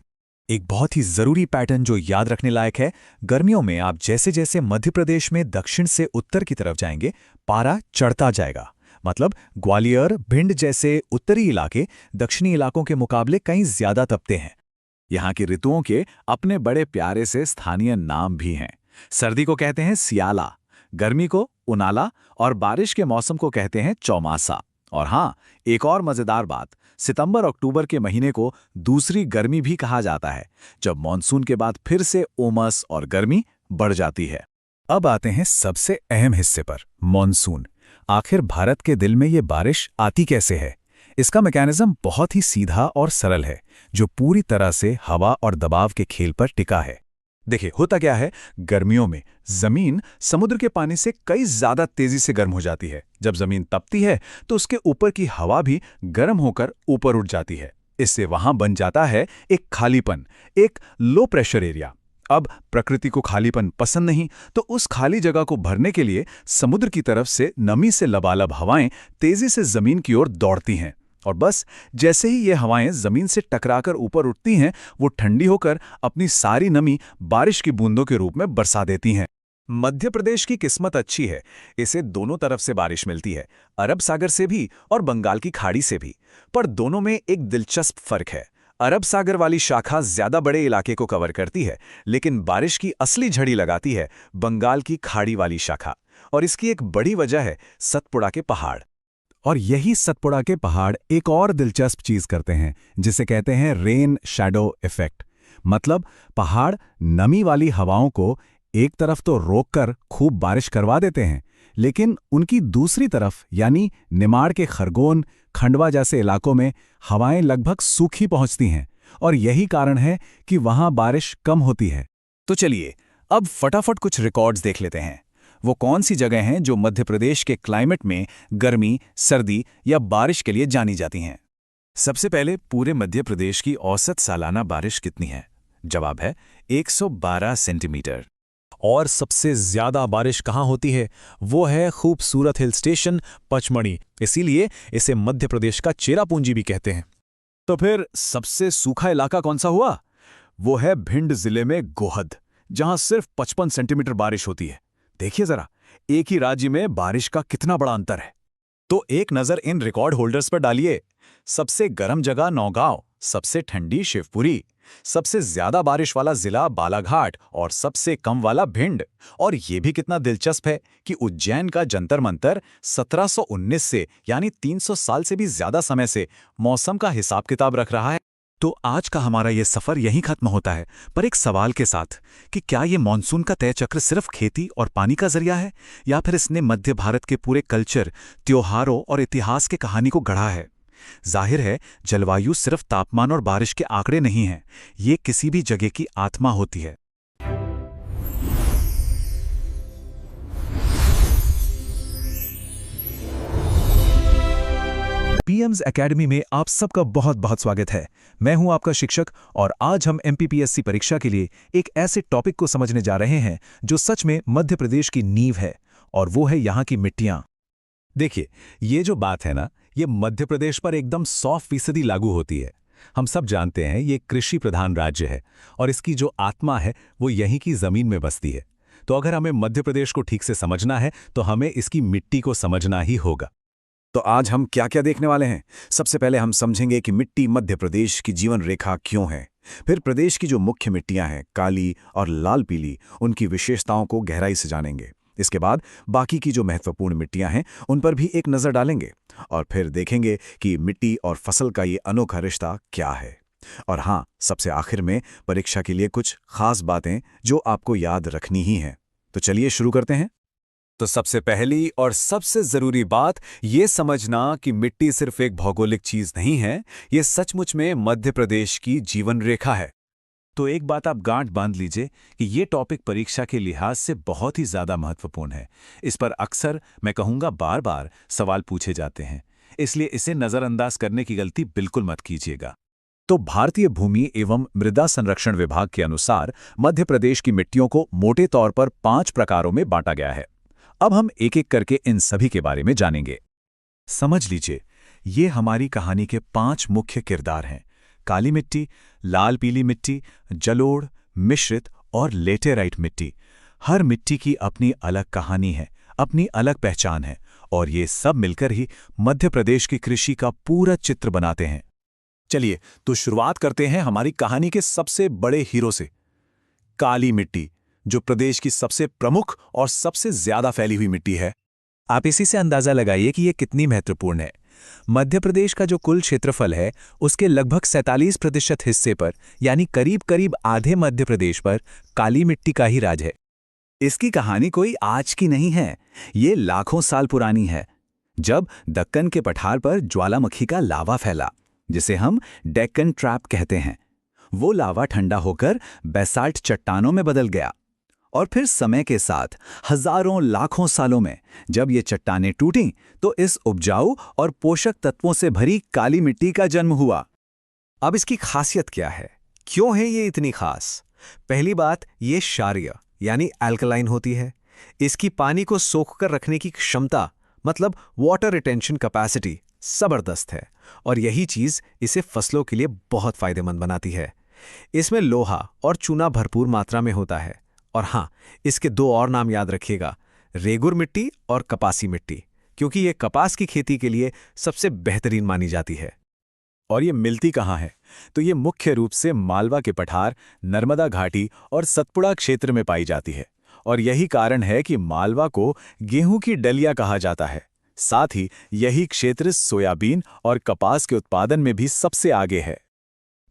एक बहुत ही जरूरी पैटर्न जो याद रखने लायक है, गर्मियों में आप जैसे जैसे मध्य प्रदेश में दक्षिण से उत्तर की तरफ जाएंगे, पारा चढ़ता जाएगा। मतलब ग्वालियर, भिंड जैसे उत्तरी इलाके दक्षिणी इलाकों के मुकाबले कहीं ज्यादा तपते हैं। यहाँ की ऋतुओं के अपने बड़े प्यारे से स्थानीय नाम भी हैं। सर्दी को कहते हैं सियाला, गर्मी को उनाला और बारिश के मौसम को कहते हैं चौमासा। और हाँ, एक और मजेदार बात, सितंबर अक्टूबर के महीने को दूसरी गर्मी भी कहा जाता है, जब मॉनसून के बाद फिर से उमस और गर्मी बढ़ जाती है। अब आते हैं सबसे अहम हिस्से पर, मॉनसून। आखिर भारत के दिल में ये बारिश आती कैसे है? इसका मैकेनिज्म बहुत ही सीधा और सरल है, जो पूरी तरह से हवा और दबाव के खेल पर टिका है। देखिए होता क्या है, गर्मियों में जमीन समुद्र के पानी से कई ज्यादा तेजी से गर्म हो जाती है। जब जमीन तपती है तो उसके ऊपर की हवा भी गर्म होकर ऊपर उठ जाती है। इससे वहां बन जाता है एक खालीपन, एक लो प्रेशर एरिया। अब प्रकृति को खालीपन पसंद नहीं, तो उस खाली जगह को भरने के लिए समुद्र की तरफ से नमी से लबालब हवाएं तेजी से जमीन की ओर दौड़ती हैं। और बस जैसे ही ये हवाएं जमीन से टकराकर ऊपर उठती हैं, वो ठंडी होकर अपनी सारी नमी बारिश की बूंदों के रूप में बरसा देती हैं। मध्य प्रदेश की किस्मत अच्छी है, इसे दोनों तरफ से बारिश मिलती है, अरब सागर से भी और बंगाल की खाड़ी से भी। पर दोनों में एक दिलचस्प फर्क है। अरब सागर वाली शाखा ज्यादा बड़े इलाके को कवर करती है, लेकिन बारिश की असली झड़ी लगाती है बंगाल की खाड़ी वाली शाखा। और इसकी एक बड़ी वजह है सतपुड़ा के पहाड़। और यही सतपुड़ा के पहाड़ एक और दिलचस्प चीज करते हैं, जिसे कहते हैं रेन शैडो इफेक्ट। मतलब पहाड़ नमी वाली हवाओं को एक तरफ तो रोककर खूब बारिश करवा देते हैं, लेकिन उनकी दूसरी तरफ यानी निमाड़ के खरगोन, खंडवा जैसे इलाकों में हवाएं लगभग सूखी पहुंचती हैं, और यही कारण है कि वहां बारिश कम होती है। तो चलिए अब फटाफट कुछ रिकॉर्ड्स देख लेते हैं। वो कौन सी जगह हैं जो मध्य प्रदेश के क्लाइमेट में गर्मी, सर्दी या बारिश के लिए जानी जाती हैं। सबसे पहले पूरे मध्य प्रदेश की औसत सालाना बारिश कितनी है? जवाब है 112 सेंटीमीटर। और सबसे ज्यादा बारिश कहाँ होती है? वो है खूबसूरत हिल स्टेशन पचमढ़ी, इसीलिए इसे मध्य प्रदेश का चेरापूंजी भी कहते हैं। तो फिर सबसे सूखा इलाका कौन सा हुआ? वो है भिंड जिले में गोहद, जहां सिर्फ 55 सेंटीमीटर बारिश होती है। देखिए जरा, एक ही राज्य में बारिश का कितना बड़ा अंतर है। तो एक नजर इन रिकॉर्ड होल्डर्स पर डालिए। सबसे गर्म जगह नौगांव, सबसे ठंडी शिवपुरी, सबसे ज्यादा बारिश वाला जिला बालाघाट और सबसे कम वाला भिंड। और यह भी कितना दिलचस्प है कि उज्जैन का जंतर मंतर 1719 से यानी 300 साल से भी ज्यादा समय से मौसम का हिसाब किताब रख रहा है। तो आज का हमारा ये सफर यहीं खत्म होता है, पर एक सवाल के साथ कि क्या ये मानसून का तय चक्र सिर्फ खेती और पानी का जरिया है, या फिर इसने मध्य भारत के पूरे कल्चर, त्योहारों और इतिहास के कहानी को गढ़ा है? जाहिर है, जलवायु सिर्फ तापमान और बारिश के आंकड़े नहीं हैं, ये किसी भी जगह की आत्मा होती है। पीएम्स एकेडमी में आप सबका बहुत बहुत स्वागत है। मैं हूं आपका शिक्षक, और आज हम एमपीपीएससी परीक्षा के लिए एक ऐसे टॉपिक को समझने जा रहे हैं जो सच में मध्य प्रदेश की नींव है, और वो है यहाँ की मिट्टियां। देखिए, ये जो बात है ना, ये मध्य प्रदेश पर एकदम 100% लागू होती है। हम सब जानते हैं ये कृषि प्रधान राज्य है, और इसकी जो आत्मा है वो यहीं की जमीन में बसती है। तो अगर हमें मध्य प्रदेश को ठीक से समझना है तो हमें इसकी मिट्टी को समझना ही होगा। तो आज हम क्या क्या देखने वाले हैं? सबसे पहले हम समझेंगे कि मिट्टी मध्य प्रदेश की जीवन रेखा क्यों है। फिर प्रदेश की जो मुख्य मिट्टियां हैं, काली और लाल पीली, उनकी विशेषताओं को गहराई से जानेंगे। इसके बाद बाकी की जो महत्वपूर्ण मिट्टियां हैं उन पर भी एक नज़र डालेंगे, और फिर देखेंगे कि मिट्टी और फसल का ये अनोखा रिश्ता क्या है। और हाँ, सबसे आखिर में परीक्षा के लिए कुछ खास बातें जो आपको याद रखनी ही हैं। तो चलिए शुरू करते हैं। तो सबसे पहली और सबसे जरूरी बात ये समझना कि मिट्टी सिर्फ एक भौगोलिक चीज नहीं है, ये सचमुच में मध्य प्रदेश की जीवन रेखा है। तो एक बात आप गांठ बांध लीजिए कि ये टॉपिक परीक्षा के लिहाज से बहुत ही ज्यादा महत्वपूर्ण है। इस पर अक्सर, मैं कहूंगा बार बार, सवाल पूछे जाते हैं, इसलिए इसे नजरअंदाज करने की गलती बिल्कुल मत कीजिएगा। तो भारतीय भूमि एवं मृदा संरक्षण विभाग के अनुसार मध्य प्रदेश की मिट्टियों को मोटे तौर पर 5 प्रकारों में बांटा गया है। अब हम एक एक करके इन सभी के बारे में जानेंगे। समझ लीजिए, ये हमारी कहानी के 5 मुख्य किरदार हैं: काली मिट्टी, लाल पीली मिट्टी, जलोढ़, मिश्रित और लेटेराइट मिट्टी। हर मिट्टी की अपनी अलग कहानी है, अपनी अलग पहचान है, और ये सब मिलकर ही मध्य प्रदेश की कृषि का पूरा चित्र बनाते हैं। चलिए, तो शुरुआत करते हैं हमारी कहानी के सबसे बड़े हीरो से, काली मिट्टी, जो प्रदेश की सबसे प्रमुख और सबसे ज्यादा फैली हुई मिट्टी है। आप इसी से अंदाजा लगाइए कि यह कितनी महत्वपूर्ण है। मध्य प्रदेश का जो कुल क्षेत्रफल है, उसके लगभग 47% हिस्से पर, यानी करीब करीब आधे मध्य प्रदेश पर, काली मिट्टी का ही राज है। इसकी कहानी कोई आज की नहीं है, ये लाखों साल पुरानी है। जब दक्कन के पठार पर ज्वालामुखी का लावा फैला, जिसे हम डेक्कन ट्रैप कहते हैं, वो लावा ठंडा होकर बेसाल्ट चट्टानों में बदल गया, और फिर समय के साथ हजारों लाखों सालों में जब ये चट्टानें टूटीं, तो इस उपजाऊ और पोषक तत्वों से भरी काली मिट्टी का जन्म हुआ। अब इसकी खासियत क्या है? क्यों है ये इतनी खास? पहली बात, ये क्षारीय यानी अल्कलाइन होती है। इसकी पानी को सोखकर रखने की क्षमता, मतलब वाटर रिटेंशन कैपेसिटी, जबरदस्त है, और यही चीज इसे फसलों के लिए बहुत फायदेमंद बनाती है। इसमें लोहा और चूना भरपूर मात्रा में होता है, और हाँ, इसके 2 और नाम याद रखिएगा, रेगुर मिट्टी और कपासी मिट्टी, क्योंकि ये कपास की खेती के लिए सबसे बेहतरीन मानी जाती है। और ये मिलती कहाँ है? तो ये मुख्य रूप से मालवा के पठार, नर्मदा घाटी और सतपुड़ा क्षेत्र में पाई जाती है। और यही कारण है कि मालवा को गेहूं की डलिया कहा जाता है। साथ ही यही क्षेत्र सोयाबीन और कपास के उत्पादन में भी सबसे आगे है।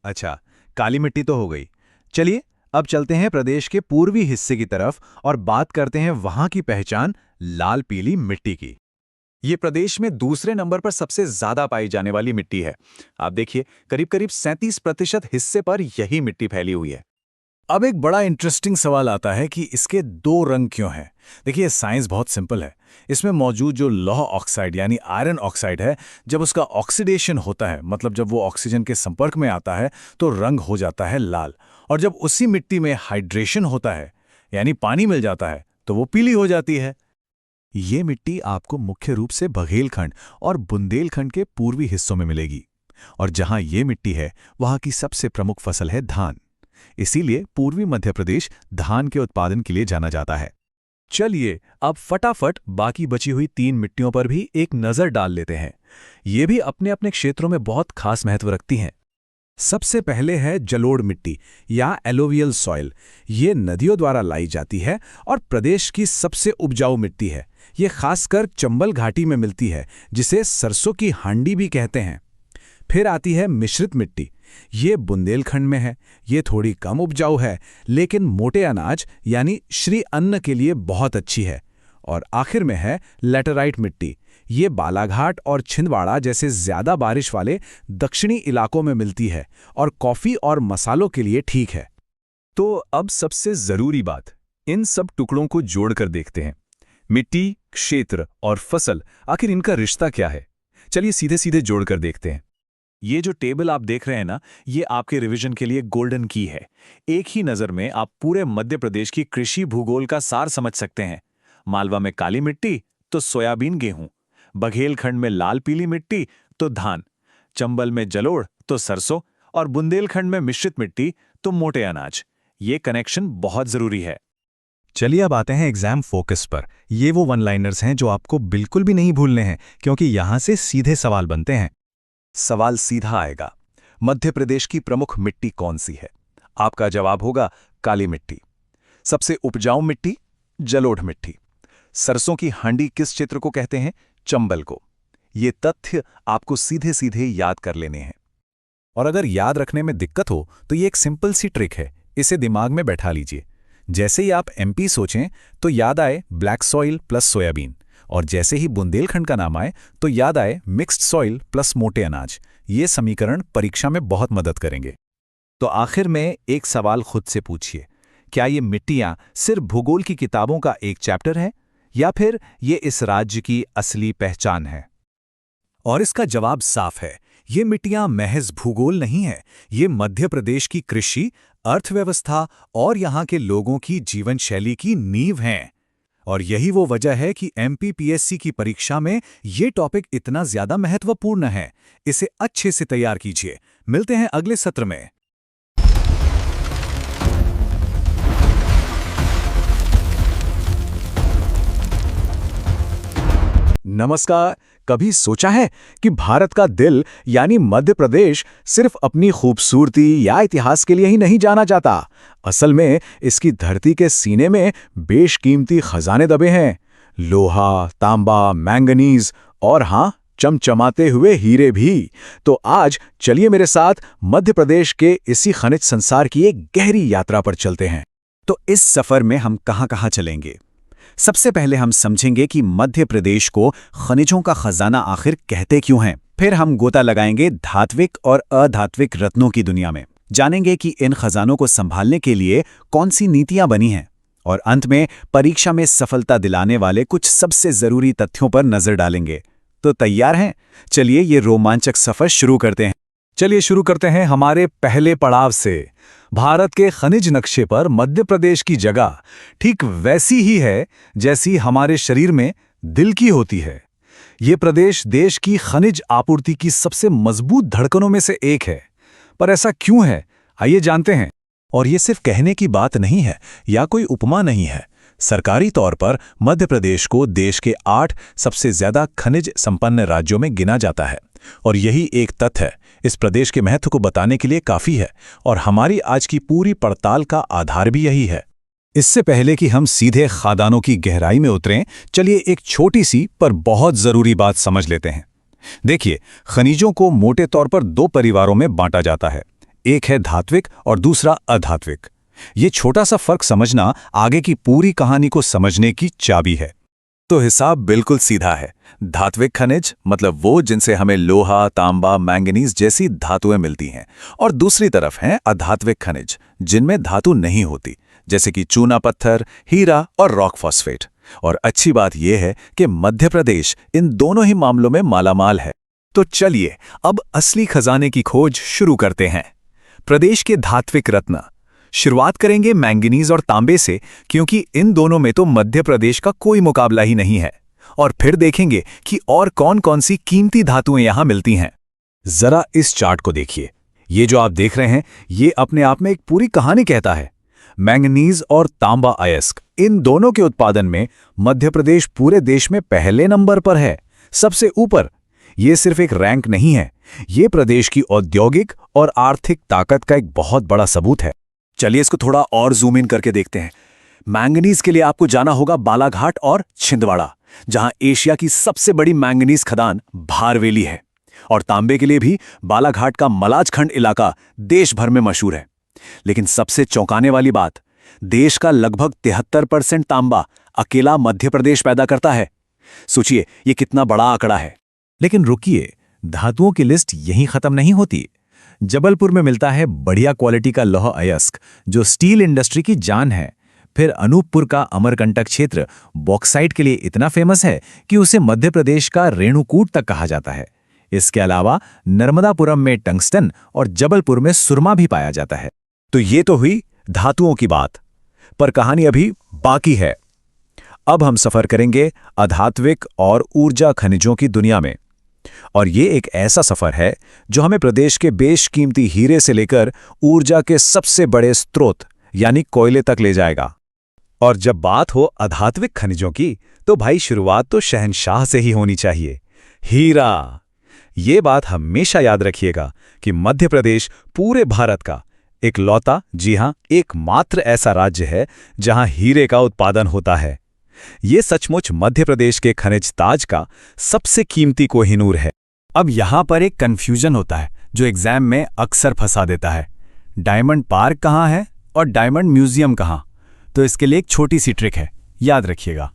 अच्छा, काली मिट्टी तो हो गई। चलिए अब चलते हैं प्रदेश के पूर्वी हिस्से की तरफ और बात करते हैं वहां की पहचान लाल पीली मिट्टी की। ये प्रदेश में दूसरे नंबर पर सबसे ज्यादा पाई जाने वाली मिट्टी है। आप देखिए, करीब करीब 37% हिस्से पर यही मिट्टी फैली हुई है। अब एक बड़ा इंटरेस्टिंग सवाल आता है कि इसके 2 रंग क्यों हैं। देखिए, साइंस बहुत सिंपल है। इसमें मौजूद जो लौह ऑक्साइड यानी आयरन ऑक्साइड है, जब उसका ऑक्सीडेशन होता है, मतलब जब वो ऑक्सीजन के संपर्क में आता है, तो रंग हो जाता है लाल। और जब उसी मिट्टी में हाइड्रेशन होता है, यानी पानी मिल जाता है, तो वो पीली हो जाती है। ये मिट्टी आपको मुख्य रूप से बघेलखंड और बुंदेलखंड के पूर्वी हिस्सों में मिलेगी। और जहां ये मिट्टी है, वहां की सबसे प्रमुख फसल है धान। इसीलिए पूर्वी मध्य प्रदेश धान के उत्पादन के लिए जाना जाता है। चलिए अब फटाफट बाकी बची हुई 3 मिट्टियों पर भी एक नजर डाल लेते हैं। ये भी अपने अपने क्षेत्रों में बहुत खास महत्व रखती हैं। सबसे पहले है जलोढ़ मिट्टी या एलोवियल सॉइल। ये नदियों द्वारा लाई जाती है और प्रदेश की सबसे उपजाऊ मिट्टी है। ये खासकर चंबल घाटी में मिलती है, जिसे सरसों की हांडी भी कहते हैं। फिर आती है मिश्रित मिट्टी। ये बुंदेलखंड में है। ये थोड़ी कम उपजाऊ है, लेकिन मोटे अनाज यानी श्री अन्न के लिए बहुत अच्छी है। और आखिर में है लैटेराइट मिट्टी। ये बालाघाट और छिंदवाड़ा जैसे ज्यादा बारिश वाले दक्षिणी इलाकों में मिलती है और कॉफी और मसालों के लिए ठीक है। तो अब सबसे जरूरी बात, इन सब टुकड़ों को जोड़कर देखते हैं। मिट्टी, क्षेत्र और फसल, आखिर इनका रिश्ता क्या है? चलिए सीधे सीधे जोड़कर देखते हैं। ये जो टेबल आप देख रहे हैं ना, ये आपके रिवीजन के लिए गोल्डन की है। एक ही नज़र में आप पूरे मध्य प्रदेश की कृषि भूगोल का सार समझ सकते हैं। मालवा में काली मिट्टी तो सोयाबीन गेहूं, बघेलखंड में लाल पीली मिट्टी तो धान, चंबल में जलोढ़ तो सरसों और बुंदेलखंड में मिश्रित मिट्टी तो मोटे अनाज। ये कनेक्शन बहुत जरूरी है। चलिए अब आते हैं एग्जाम फोकस पर। ये वो वन लाइनर्स हैं जो आपको बिल्कुल भी नहीं भूलने हैं, क्योंकि यहां से सीधे सवाल बनते हैं। सवाल सीधा आएगा, मध्य प्रदेश की प्रमुख मिट्टी कौन सी है? आपका जवाब होगा काली मिट्टी। सबसे उपजाऊ मिट्टी जलोढ़ मिट्टी। सरसों की हांडी किस क्षेत्र को कहते हैं? चंबल को। ये तथ्य आपको सीधे सीधे याद कर लेने हैं। और अगर याद रखने में दिक्कत हो तो ये एक सिंपल सी ट्रिक है, इसे दिमाग में बैठा लीजिए। जैसे ही आप एमपी सोचें तो याद आए ब्लैक सॉइल प्लस सोयाबीन, और जैसे ही बुंदेलखंड का नाम आए तो याद आए मिक्स्ड सॉइल प्लस मोटे अनाज। ये समीकरण परीक्षा में बहुत मदद करेंगे। तो आखिर में एक सवाल खुद से पूछिए, क्या ये मिट्टियां सिर्फ भूगोल की किताबों का एक चैप्टर है, या फिर ये इस राज्य की असली पहचान है? और इसका जवाब साफ है, ये मिट्टियां महज भूगोल नहीं है, ये मध्य प्रदेश की कृषि, अर्थव्यवस्था और यहाँ के लोगों की जीवन शैली की नींव हैं। और यही वो वजह है कि एमपीपीएससी की परीक्षा में ये टॉपिक इतना ज्यादा महत्वपूर्ण है। इसे अच्छे से तैयार कीजिए। मिलते हैं अगले सत्र में। नमस्कार। कभी सोचा है कि भारत का दिल यानी मध्य प्रदेश सिर्फ अपनी खूबसूरती या इतिहास के लिए ही नहीं जाना जाता? असल में इसकी धरती के सीने में बेशकीमती खजाने दबे हैं। लोहा, तांबा, मैंगनीज और हाँ, चमचमाते हुए हीरे भी। तो आज चलिए मेरे साथ मध्य प्रदेश के इसी खनिज संसार की एक गहरी यात्रा पर चलते हैं। तो इस सफर में हम कहां-कहां चलेंगे? सबसे पहले हम समझेंगे कि मध्य प्रदेश को खनिजों का खजाना आखिर कहते क्यों हैं। फिर हम गोता लगाएंगे धात्विक और अधात्विक रत्नों की दुनिया में, जानेंगे कि इन खजानों को संभालने के लिए कौन सी नीतियां बनी हैं। और अंत में परीक्षा में सफलता दिलाने वाले कुछ सबसे जरूरी तथ्यों पर नजर डालेंगे। तो तैयार हैं? चलिए ये रोमांचक सफर शुरू करते हैं। चलिए शुरू करते हैं हमारे पहले पड़ाव से। भारत के खनिज नक्शे पर मध्य प्रदेश की जगह ठीक वैसी ही है जैसी हमारे शरीर में दिल की होती है। ये प्रदेश देश की खनिज आपूर्ति की सबसे मजबूत धड़कनों में से एक है। पर ऐसा क्यों है, आइए जानते हैं। और ये सिर्फ कहने की बात नहीं है या कोई उपमा नहीं है। सरकारी तौर पर मध्य प्रदेश को देश के 8 सबसे ज्यादा खनिज संपन्न राज्यों में गिना जाता है। और यही एक तथ्य इस प्रदेश के महत्व को बताने के लिए काफी है और हमारी आज की पूरी पड़ताल का आधार भी यही है। इससे पहले कि हम सीधे खादानों की गहराई में उतरें, चलिए एक छोटी सी पर बहुत जरूरी बात समझ लेते हैं। देखिए, खनिजों को मोटे तौर पर 2 परिवारों में बांटा जाता है। एक है धात्विक और दूसरा अधात्विक। ये छोटा सा फर्क समझना आगे की पूरी कहानी को समझने की चाबी है। तो हिसाब बिल्कुल सीधा है। धात्विक खनिज मतलब वो जिनसे हमें लोहा, तांबा, मैंगनीज जैसी धातुएं मिलती हैं, और दूसरी तरफ हैं अधात्विक खनिज जिनमें धातु नहीं होती, जैसे कि चूना पत्थर, हीरा और रॉक फॉस्फेट। और अच्छी बात यह है कि मध्य प्रदेश इन दोनों ही मामलों में मालामाल है। तो चलिए अब असली खजाने की खोज शुरू करते हैं। प्रदेश के धात्विक रत्न। शुरुआत करेंगे मैंगनीज और तांबे से, क्योंकि इन दोनों में तो मध्य प्रदेश का कोई मुकाबला ही नहीं है। और फिर देखेंगे कि और कौन कौन सी कीमती धातुएं यहां मिलती हैं। जरा इस चार्ट को देखिए। ये जो आप देख रहे हैं, ये अपने आप में एक पूरी कहानी कहता है। मैंगनीज और तांबा अयस्क, इन दोनों के उत्पादन में मध्य प्रदेश पूरे देश में पहले नंबर पर है, सबसे ऊपर। ये सिर्फ एक रैंक नहीं है, ये प्रदेश की औद्योगिक और आर्थिक ताकत का एक बहुत बड़ा सबूत है। चलिए इसको थोड़ा और जूम इन करके देखते हैं। मैंगनीज के लिए आपको जाना होगा बालाघाट और छिंदवाड़ा, जहां एशिया की सबसे बड़ी मैंगनीज खदान भारवेली है। और तांबे के लिए भी बालाघाट का मलाजखंड इलाका देश भर में मशहूर है। लेकिन सबसे चौंकाने वाली बात, देश का लगभग 73% तांबा अकेला मध्य प्रदेश पैदा करता है। सोचिए ये कितना बड़ा आंकड़ा है। लेकिन रुकिए, धातुओं की लिस्ट यहीं खत्म नहीं होती। जबलपुर में मिलता है बढ़िया क्वालिटी का लौह अयस्क, जो स्टील इंडस्ट्री की जान है। फिर अनूपपुर का अमरकंटक क्षेत्र बॉक्साइट के लिए इतना फेमस है कि उसे मध्य प्रदेश का रेणुकूट तक कहा जाता है। इसके अलावा नर्मदापुरम में टंगस्टन और जबलपुर में सुरमा भी पाया जाता है। तो ये तो हुई धातुओं की बात, पर कहानी अभी बाकी है। अब हम सफर करेंगे अधात्विक और ऊर्जा खनिजों की दुनिया में। और ये एक ऐसा सफर है जो हमें प्रदेश के बेशकीमती हीरे से लेकर ऊर्जा के सबसे बड़े स्रोत यानी कोयले तक ले जाएगा। और जब बात हो अधात्विक खनिजों की, तो भाई शुरुआत तो शहंशाह से ही होनी चाहिए, हीरा। ये बात हमेशा याद रखिएगा कि मध्य प्रदेश पूरे भारत का इकलौता, जी हां, एकमात्र ऐसा राज्य है जहां हीरे का उत्पादन होता है। ये सचमुच मध्य प्रदेश के खनिज ताज का सबसे कीमती कोहिनूर है। अब यहां पर एक कंफ्यूजन होता है जो एग्जाम में अक्सर फंसा देता है। डायमंड पार्क कहां है और डायमंड म्यूजियम कहां? तो इसके लिए एक छोटी सी ट्रिक है, याद रखिएगा।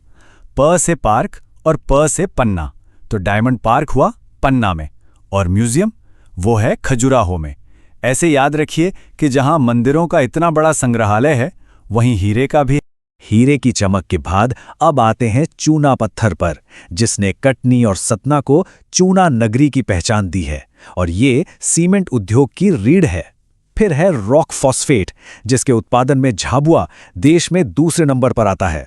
प से पार्क और प से पन्ना, तो डायमंड पार्क हुआ पन्ना में और म्यूजियम वो है खजुराहो में। ऐसे याद रखिए कि जहां मंदिरों का इतना बड़ा संग्रहालय है, वहीं हीरे का भी। हीरे की चमक के बाद अब आते हैं चूना पत्थर पर, जिसने कटनी और सतना को चूना नगरी की पहचान दी है और ये सीमेंट उद्योग की रीढ़ है। फिर है रॉक फॉस्फेट, जिसके उत्पादन में झाबुआ देश में दूसरे नंबर पर आता है।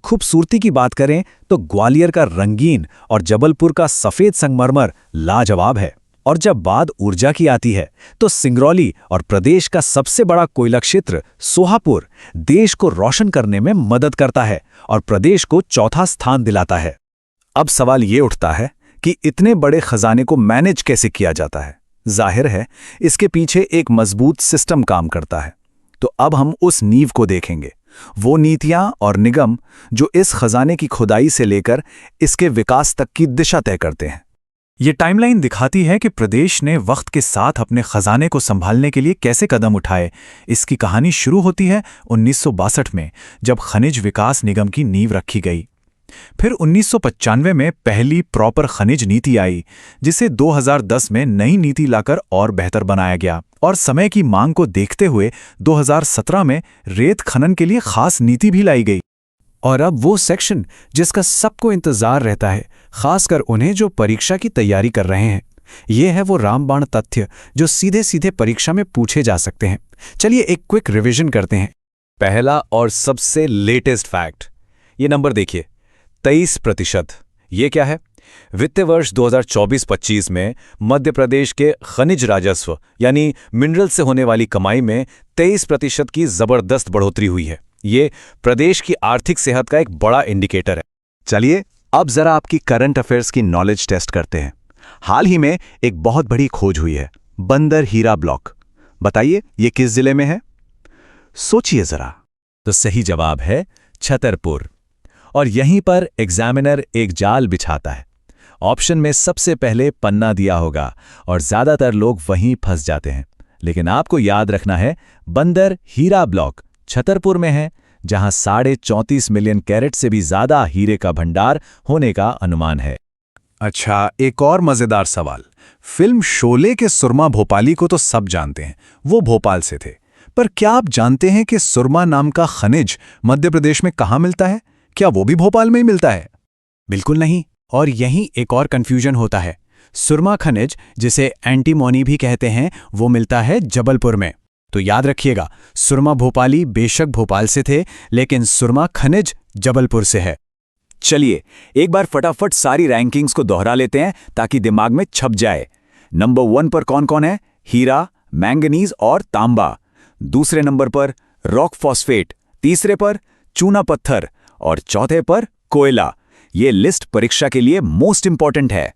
खूबसूरती की बात करें तो ग्वालियर का रंगीन और जबलपुर का सफेद संगमरमर लाजवाब है। और जब बात ऊर्जा की आती है तो सिंगरौली और प्रदेश का सबसे बड़ा कोयला क्षेत्र सोहापुर देश को रोशन करने में मदद करता है और प्रदेश को चौथा स्थान दिलाता है। अब सवाल ये उठता है कि इतने बड़े खजाने को मैनेज कैसे किया जाता है। जाहिर है इसके पीछे एक मजबूत सिस्टम काम करता है। तो अब हम उस नींव को देखेंगे, वो नीतियां और निगम जो इस खजाने की खुदाई से लेकर इसके विकास तक की दिशा तय करते हैं। ये टाइमलाइन दिखाती है कि प्रदेश ने वक्त के साथ अपने खजाने को संभालने के लिए कैसे कदम उठाए। इसकी कहानी शुरू होती है 1962 में, जब खनिज विकास निगम की नींव रखी गई। फिर 1995 में पहली प्रॉपर खनिज नीति आई, जिसे 2010 में नई नीति लाकर और बेहतर बनाया गया। और समय की मांग को देखते हुए 2017 में रेत खनन के लिए खास नीति भी लाई गई। और अब वो सेक्शन जिसका सबको इंतजार रहता है, खासकर उन्हें जो परीक्षा की तैयारी कर रहे हैं। ये है वो रामबाण तथ्य जो सीधे सीधे परीक्षा में पूछे जा सकते हैं। चलिए एक क्विक रिवीजन करते हैं। पहला और सबसे लेटेस्ट फैक्ट, ये नंबर देखिए, 23%। ये क्या है? वित्तीय वर्ष 2024-25 में मध्य प्रदेश के खनिज राजस्व यानी मिनरल से होने वाली कमाई में 23% की जबरदस्त बढ़ोतरी हुई है। ये प्रदेश की आर्थिक सेहत का एक बड़ा इंडिकेटर है। चलिए अब जरा आपकी करंट अफेयर्स की नॉलेज टेस्ट करते हैं। हाल ही में एक बहुत बड़ी खोज हुई है, बंदर हीरा ब्लॉक। बताइए ये किस जिले में है? सोचिए जरा। तो सही जवाब है छतरपुर। और यहीं पर एग्जामिनर एक जाल बिछाता है। ऑप्शन में सबसे पहले पन्ना दिया होगा और ज्यादातर लोग वहीं फंस जाते हैं। लेकिन आपको याद रखना है, बंदर हीरा ब्लॉक छतरपुर में है, जहां 34.5 मिलियन कैरेट से भी ज्यादा हीरे का भंडार होने का अनुमान है। अच्छा, एक और मजेदार सवाल। फिल्म शोले के सुरमा भोपाली को तो सब जानते हैं, वो भोपाल से थे। पर क्या आप जानते हैं कि सुरमा नाम का खनिज मध्य प्रदेश में कहाँ मिलता है? क्या वो भी भोपाल में ही मिलता है? बिल्कुल नहीं। और यहीं एक और कंफ्यूजन होता है। सुरमा खनिज, जिसे एंटीमोनी भी कहते हैं, वो मिलता है जबलपुर में। तो याद रखिएगा, सुरमा भोपाली बेशक भोपाल से थे, लेकिन सुरमा खनिज जबलपुर से है। चलिए एक बार फटाफट सारी रैंकिंग्स को दोहरा लेते हैं ताकि दिमाग में छप जाए। नंबर 1 पर कौन कौन है? हीरा, मैंगनीज और तांबा। दूसरे नंबर पर रॉक फॉस्फेट, तीसरे पर चूना पत्थर और चौथे पर कोयला। ये लिस्ट परीक्षा के लिए मोस्ट इंपॉर्टेंट है।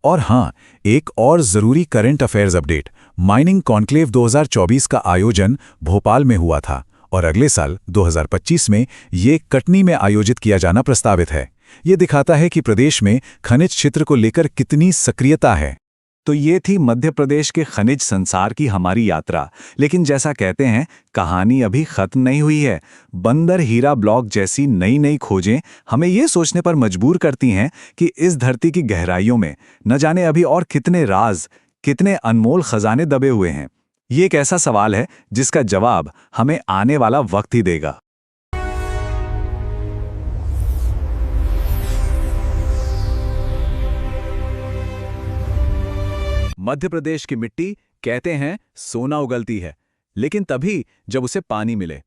और हाँ, एक और जरूरी current affairs update. Mining conclave 2024 का आयोजन भोपाल में हुआ था और अगले साल 2025 में ये कटनी में आयोजित किया जाना प्रस्तावित है। ये दिखाता है कि प्रदेश में खनिज क्षेत्र को लेकर कितनी सक्रियता है। तो ये थी मध्य प्रदेश के खनिज संसार की हमारी यात्रा। लेकिन जैसा कहते हैं, कहानी अभी खत्म नहीं हुई है। बंदर हीरा ब्लॉक जैसी नई नई खोजें हमें ये सोचने पर मजबूर करती हैं कि इस धरती की गहराइयों में न जाने अभी और कितने राज, कितने अनमोल खजाने दबे हुए हैं। ये एक ऐसा सवाल है जिसका जवाब हमें आने वाला वक्त ही देगा। मध्य प्रदेश की मिट्टी कहते हैं सोना उगलती है, लेकिन तभी जब उसे पानी मिले।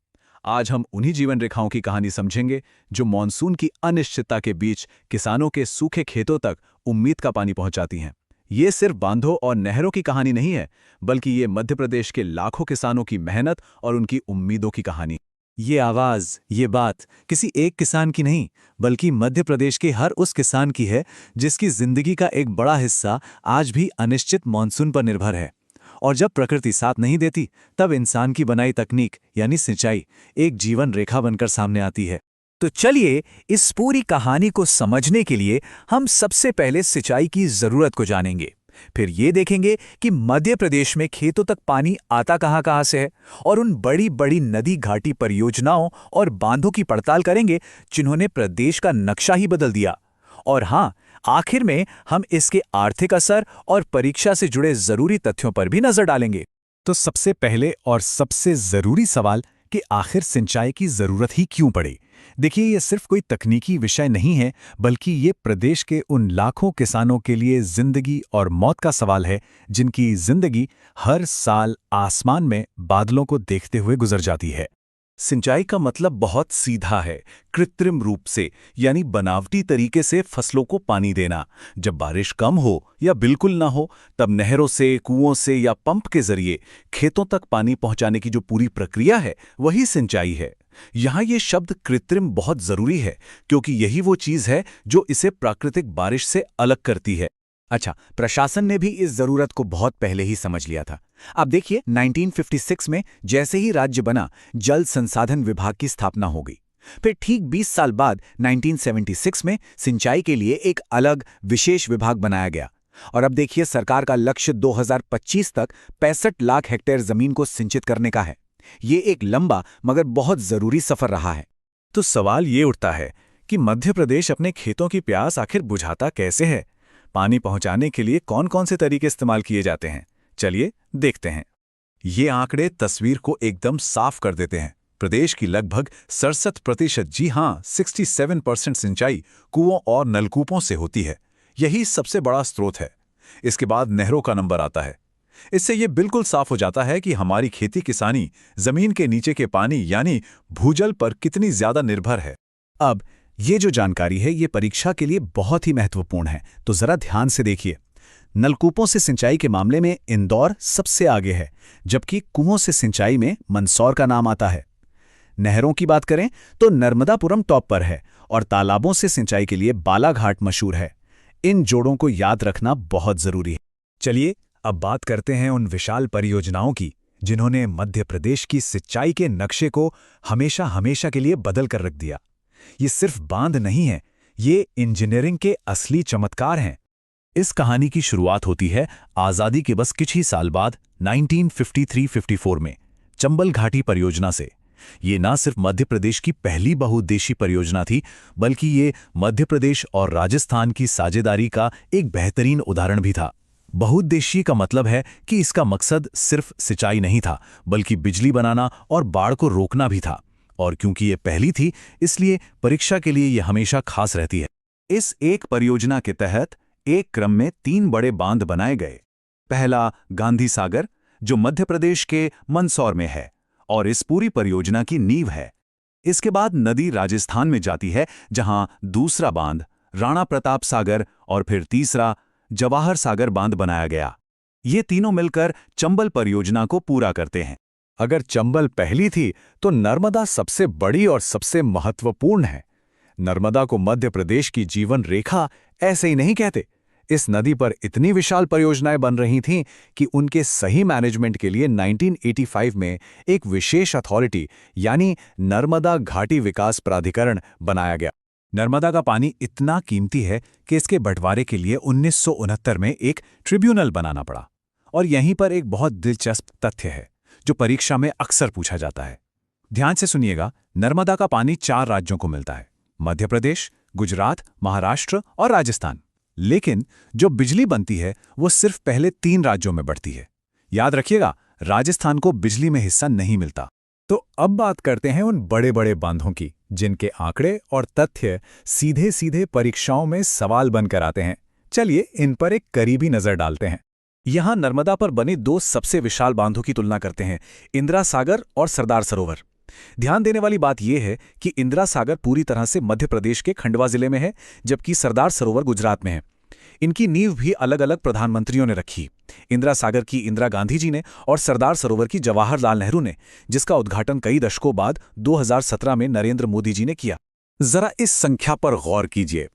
आज हम उन्हीं जीवन रेखाओं की कहानी समझेंगे जो मॉनसून की अनिश्चितता के बीच किसानों के सूखे खेतों तक उम्मीद का पानी पहुंचाती हैं। ये सिर्फ बांधों और नहरों की कहानी नहीं है, बल्कि ये मध्य प्रदेश के लाखों किसानों की मेहनत और उनकी उम्मीदों की कहानी। ये आवाज़, ये बात किसी एक किसान की नहीं, बल्कि मध्य प्रदेश के हर उस किसान की है जिसकी जिंदगी का एक बड़ा हिस्सा आज भी अनिश्चित मॉनसून पर निर्भर है। और जब प्रकृति साथ नहीं देती, तब इंसान की बनाई तकनीक यानी सिंचाई एक जीवन रेखा बनकर सामने आती है। तो चलिए इस पूरी कहानी को समझने के लिए हम सबसे पहले सिंचाई की जरूरत को जानेंगे। फिर ये देखेंगे कि मध्य प्रदेश में खेतों तक पानी आता कहां से है, और उन बड़ी बड़ी नदी घाटी परियोजनाओं और बांधों की पड़ताल करेंगे जिन्होंने प्रदेश का नक्शा ही बदल दिया। और हां, आखिर में हम इसके आर्थिक असर और परीक्षा से जुड़े जरूरी तथ्यों पर भी नजर डालेंगे। तो सबसे पहले और सबसे जरूरी सवाल कि आखिर सिंचाई की जरूरत ही क्यों पड़ी। देखिए, ये सिर्फ कोई तकनीकी विषय नहीं है, बल्कि ये प्रदेश के उन लाखों किसानों के लिए जिंदगी और मौत का सवाल है जिनकी जिंदगी हर साल आसमान में बादलों को देखते हुए गुजर जाती है। सिंचाई का मतलब बहुत सीधा है, कृत्रिम रूप से यानी बनावटी तरीके से फसलों को पानी देना। जब बारिश कम हो या बिल्कुल ना हो, तब नहरों से, कुओं से या पंप के जरिए खेतों तक पानी पहुंचाने की जो पूरी प्रक्रिया है, वही सिंचाई है। यहाँ ये शब्द कृत्रिम बहुत जरूरी है, क्योंकि यही वो चीज है जो इसे प्राकृतिक बारिश से अलग करती है। अच्छा, प्रशासन ने भी इस जरूरत को बहुत पहले ही समझ लिया था। अब देखिए, 1956 में जैसे ही राज्य बना, जल संसाधन विभाग की स्थापना हो गई। फिर ठीक 20 साल बाद 1976 में सिंचाई के लिए एक अलग विशेष विभाग बनाया गया। और अब देखिए, सरकार का लक्ष्य 2025 तक 65 लाख हेक्टेयर जमीन को सिंचित करने का है। ये एक लंबा मगर बहुत जरूरी सफर रहा है। तो सवाल ये उठता है कि मध्य प्रदेश अपने खेतों की प्यास आखिर बुझाता कैसे है? पानी पहुंचाने के लिए कौन कौन से तरीके इस्तेमाल किए जाते हैं? चलिए देखते हैं। ये आंकड़े तस्वीर को एकदम साफ कर देते हैं। प्रदेश की लगभग 67%, जी हां 67% सिंचाई कुओं और नलकूपों से होती है। यही सबसे बड़ा स्रोत है। इसके बाद नहरों का नंबर आता है। इससे यह बिल्कुल साफ हो जाता है कि हमारी खेती किसानी जमीन के नीचे के पानी यानी भूजल पर कितनी ज्यादा निर्भर है। अब ये जो जानकारी है ये परीक्षा के लिए बहुत ही महत्वपूर्ण है, तो जरा ध्यान से देखिए। नलकूपों से सिंचाई के मामले में इंदौर सबसे आगे है, जबकि कुओं से सिंचाई में मंदसौर का नाम आता है। नहरों की बात करें तो नर्मदापुरम टॉप पर है और तालाबों से सिंचाई के लिए बालाघाट मशहूर है। इन जोड़ों को याद रखना बहुत जरूरी है। चलिए अब बात करते हैं उन विशाल परियोजनाओं की जिन्होंने मध्य प्रदेश की सिंचाई के नक्शे को हमेशा हमेशा के लिए बदल कर रख दिया। ये सिर्फ बांध नहीं है, ये इंजीनियरिंग के असली चमत्कार हैं। इस कहानी की शुरुआत होती है आज़ादी के बस कुछ ही साल बाद 1953-54 में चंबल घाटी परियोजना से। ये ना सिर्फ मध्य प्रदेश की पहली बहुउद्देशीय परियोजना थी, बल्कि ये मध्य प्रदेश और राजस्थान की साझेदारी का एक बेहतरीन उदाहरण भी था। बहुउद्देशीय का मतलब है कि इसका मकसद सिर्फ सिंचाई नहीं था, बल्कि बिजली बनाना और बाढ़ को रोकना भी था। और क्योंकि ये पहली थी, इसलिए परीक्षा के लिए ये हमेशा खास रहती है। इस एक परियोजना के तहत एक क्रम में 3 बड़े बांध बनाए गए। पहला गांधी सागर, जो मध्य प्रदेश के मंदसौर में है और इस पूरी परियोजना की नींव है। इसके बाद नदी राजस्थान में जाती है, जहां दूसरा बांध राणा प्रताप सागर और फिर तीसरा जवाहर सागर बांध बनाया गया। ये तीनों मिलकर चंबल परियोजना को पूरा करते हैं। अगर चंबल पहली थी तो नर्मदा सबसे बड़ी और सबसे महत्वपूर्ण है। नर्मदा को मध्य प्रदेश की जीवन रेखा ऐसे ही नहीं कहते। इस नदी पर इतनी विशाल परियोजनाएं बन रही थीं कि उनके सही मैनेजमेंट के लिए 1985 में एक विशेष अथॉरिटी यानी नर्मदा घाटी विकास प्राधिकरण बनाया गया। नर्मदा का पानी इतना कीमती है कि इसके बंटवारे के लिए 1969 में एक ट्रिब्यूनल बनाना पड़ा। और यहीं पर एक बहुत दिलचस्प तथ्य है जो परीक्षा में अक्सर पूछा जाता है। ध्यान से सुनिएगा, नर्मदा का पानी 4 राज्यों को मिलता है, मध्य प्रदेश, गुजरात, महाराष्ट्र और राजस्थान। लेकिन जो बिजली बनती है वो सिर्फ पहले 3 राज्यों में बढ़ती है। याद रखिएगा, राजस्थान को बिजली में हिस्सा नहीं मिलता। तो अब बात करते हैं उन बड़े बड़े बांधों की जिनके आंकड़े और तथ्य सीधे सीधे परीक्षाओं में सवाल बनकर आते हैं। चलिए इन पर एक करीबी नजर डालते हैं। यहां नर्मदा पर बने 2 सबसे विशाल बांधों की तुलना करते हैं, इंदिरा सागर और सरदार सरोवर। ध्यान देने वाली बात यह है कि इंदिरा सागर पूरी तरह से मध्य प्रदेश के खंडवा जिले में है, जबकि सरदार सरोवर गुजरात में है। इनकी नींव भी अलग अलग प्रधानमंत्रियों ने रखी। इंदिरा सागर की इंदिरा गांधी जी ने और सरदार सरोवर की जवाहरलाल नेहरू ने, जिसका उद्घाटन कई दशकों बाद 2017 में नरेंद्र मोदी जी ने किया। जरा इस संख्या पर गौर कीजिए,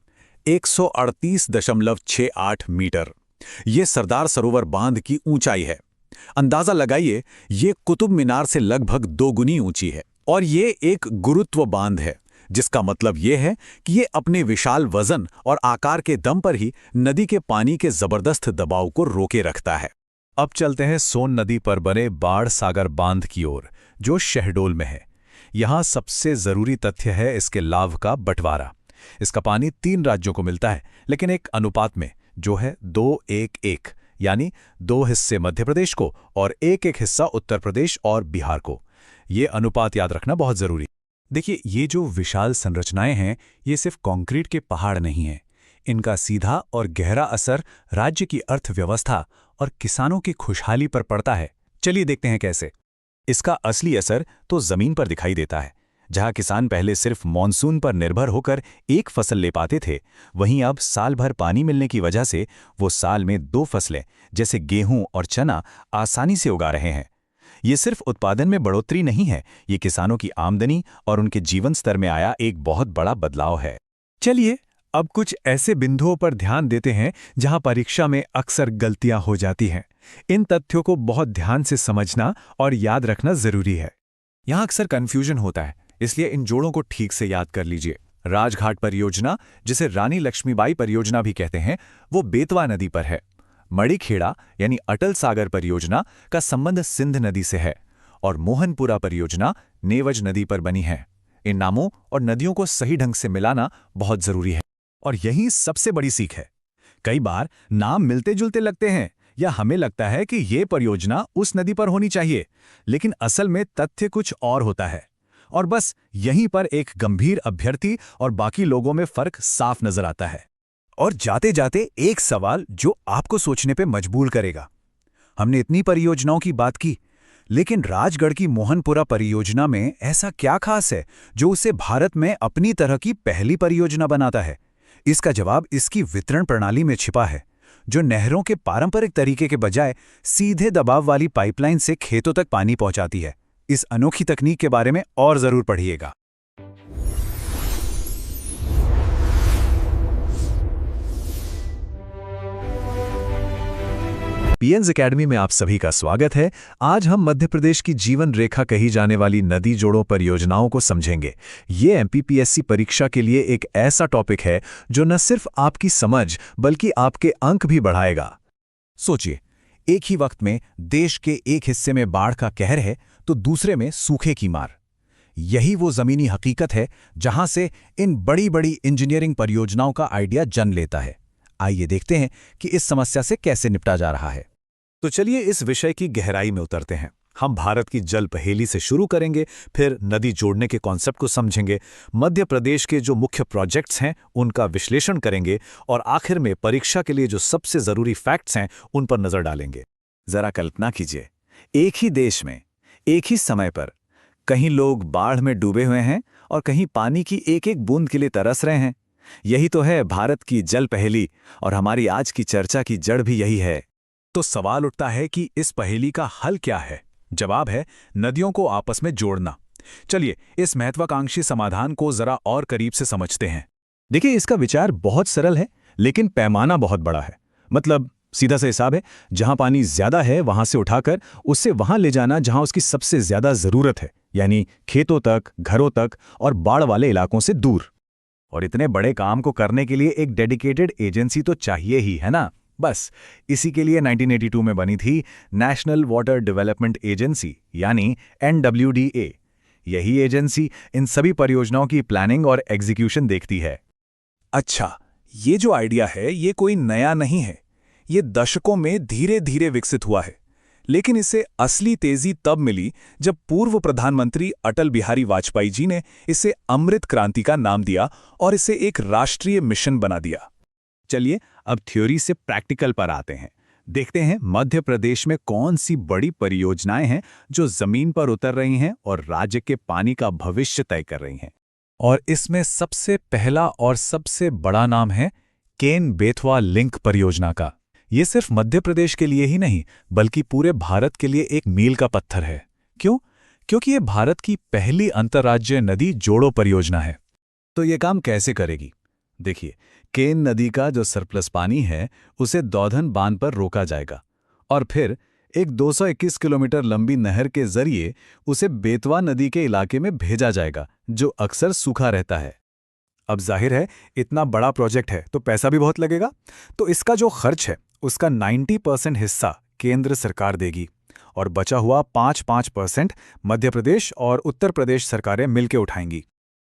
138.68 मीटर। ये सरदार सरोवर बांध की ऊंचाई है। अंदाजा लगाइए, ये कुतुब मीनार से लगभग 2 गुनी ऊंची है। और ये एक गुरुत्व बांध है, जिसका मतलब ये है कि ये अपने विशाल वजन और आकार के दम पर ही नदी के पानी के जबरदस्त दबाव को रोके रखता है। अब चलते हैं सोन नदी पर बने बाढ़ सागर बांध की ओर, जो शहडोल में है। यहां सबसे जरूरी तथ्य है इसके लाभ का बंटवारा। इसका पानी 3 राज्यों को मिलता है, लेकिन एक अनुपात में, जो है 2-1-1, यानी 2 हिस्से मध्य प्रदेश को और 1-1 हिस्सा उत्तर प्रदेश और बिहार को। ये अनुपात याद रखना बहुत जरूरी। देखिए, ये जो विशाल संरचनाएं हैं, ये सिर्फ कंक्रीट के पहाड़ नहीं हैं। इनका सीधा और गहरा असर राज्य की अर्थव्यवस्था और किसानों की खुशहाली पर पड़ता है। चलिए देखते हैं कैसे। इसका असली असर तो जमीन पर दिखाई देता है। जहां किसान पहले सिर्फ मॉनसून पर निर्भर होकर एक फसल ले पाते थे, वहीं अब साल भर पानी मिलने की वजह से वो साल में 2 फसलें जैसे गेहूं और चना आसानी से उगा रहे हैं। ये सिर्फ उत्पादन में बढ़ोतरी नहीं है, ये किसानों की आमदनी और उनके जीवन स्तर में आया एक बहुत बड़ा बदलाव है। चलिए अब कुछ ऐसे बिंदुओं पर ध्यान देते हैं जहां परीक्षा में अक्सर गलतियां हो जाती हैं। इन तथ्यों को बहुत ध्यान से समझना और याद रखना जरूरी है। यहां अक्सर कंफ्यूजन होता है, इसलिए इन जोड़ों को ठीक से याद कर लीजिए। राजघाट परियोजना, जिसे रानी लक्ष्मीबाई परियोजना भी कहते हैं, वो बेतवा नदी पर है। मणिखेड़ा यानी अटल सागर परियोजना का संबंध सिंध नदी से है और मोहनपुरा परियोजना नेवज नदी पर बनी है। इन नामों और नदियों को सही ढंग से मिलाना बहुत जरूरी है। और यही सबसे बड़ी सीख है। कई बार नाम मिलते जुलते लगते हैं या हमें लगता है कि ये परियोजना उस नदी पर होनी चाहिए, लेकिन असल में तथ्य कुछ और होता है। और बस यहीं पर एक गंभीर अभ्यर्थी और बाकी लोगों में फर्क साफ नजर आता है। और जाते जाते एक सवाल जो आपको सोचने पे मजबूर करेगा। हमने इतनी परियोजनाओं की बात की, लेकिन राजगढ़ की मोहनपुरा परियोजना में ऐसा क्या खास है जो उसे भारत में अपनी तरह की पहली परियोजना बनाता है? इसका जवाब इसकी वितरण प्रणाली में छिपा है, जो नहरों के पारंपरिक तरीके के बजाय सीधे दबाव वाली पाइपलाइन से खेतों तक पानी पहुंचाती है। इस अनोखी तकनीक के बारे में और जरूर पढ़िएगा। पीएनज एकेडमी में आप सभी का स्वागत है। आज हम मध्य प्रदेश की जीवन रेखा कही जाने वाली नदी जोड़ों परियोजनाओं को समझेंगे। ये एमपीपीएससी परीक्षा के लिए एक ऐसा टॉपिक है जो न सिर्फ आपकी समझ बल्कि आपके अंक भी बढ़ाएगा। सोचिए, एक ही वक्त में देश के एक हिस्से में बाढ़ का कहर है तो दूसरे में सूखे की मार। यही वो जमीनी हकीकत है जहां से इन बड़ी बड़ी इंजीनियरिंग परियोजनाओं का आइडिया जन्म लेता है। आइए देखते हैं कि इस समस्या से कैसे निपटा जा रहा है। तो चलिए इस विषय की गहराई में उतरते हैं। हम भारत की जल पहेली से शुरू करेंगे, फिर नदी जोड़ने के कॉन्सेप्ट को समझेंगे, मध्य प्रदेश के जो मुख्य प्रोजेक्ट्स हैं उनका विश्लेषण करेंगे और आखिर में परीक्षा के लिए जो सबसे जरूरी फैक्ट्स हैं उन पर नजर डालेंगे। जरा कल्पना कीजिए, एक ही देश में एक ही समय पर कहीं लोग बाढ़ में डूबे हुए हैं और कहीं पानी की एक एक बूंद के लिए तरस रहे हैं। यही तो है भारत की जल पहेली, और हमारी आज की चर्चा की जड़ भी यही है। तो सवाल उठता है कि इस पहेली का हल क्या है? जवाब है नदियों को आपस में जोड़ना। चलिए इस महत्वाकांक्षी समाधान को जरा और करीब से समझते हैं। देखिए, इसका विचार बहुत सरल है लेकिन पैमाना बहुत बड़ा है। मतलब सीधा सा हिसाब है, जहां पानी ज्यादा है वहां से उठाकर उससे वहां ले जाना जहां उसकी सबसे ज्यादा जरूरत है, यानी खेतों तक, घरों तक और बाढ़ वाले इलाकों से दूर। और इतने बड़े काम को करने के लिए एक डेडिकेटेड एजेंसी तो चाहिए ही, है ना? बस इसी के लिए 1982 में बनी थी नेशनल वाटर डेवलपमेंट एजेंसी, यानी NWDA। यही एजेंसी इन सभी परियोजनाओं की प्लानिंग और एग्जीक्यूशन देखती है। अच्छा, ये जो आइडिया है ये कोई नया नहीं है। ये दशकों में धीरे धीरे विकसित हुआ है, लेकिन इसे असली तेजी तब मिली जब पूर्व प्रधानमंत्री अटल बिहारी वाजपेयी जी ने इसे अमृत क्रांति का नाम दिया और इसे एक राष्ट्रीय मिशन बना दिया। चलिए अब थ्योरी से प्रैक्टिकल पर आते हैं। देखते हैं मध्य प्रदेश में कौन सी बड़ी परियोजनाएं हैं जो जमीन पर उतर रही हैं और राज्य के पानी का भविष्य तय कर रही हैं। और इसमें सबसे पहला और सबसे बड़ा नाम है केन बेतवा लिंक परियोजना का। ये सिर्फ मध्य प्रदेश के लिए ही नहीं बल्कि पूरे भारत के लिए एक मील का पत्थर है। क्यों? क्योंकि ये भारत की पहली अंतर्राज्यीय नदी जोड़ो परियोजना है। तो ये काम कैसे करेगी? देखिए, केन नदी का जो सरप्लस पानी है उसे दौधन बांध पर रोका जाएगा और फिर एक 221 किलोमीटर लंबी नहर के जरिए उसे बेतवा नदी के इलाके में भेजा जाएगा, जो अक्सर सूखा रहता है। अब जाहिर है इतना बड़ा प्रोजेक्ट है तो पैसा भी बहुत लगेगा। तो इसका जो खर्च है उसका 90% हिस्सा केंद्र सरकार देगी और बचा हुआ 5% मध्य प्रदेश और उत्तर प्रदेश सरकारें मिलकर उठाएंगी।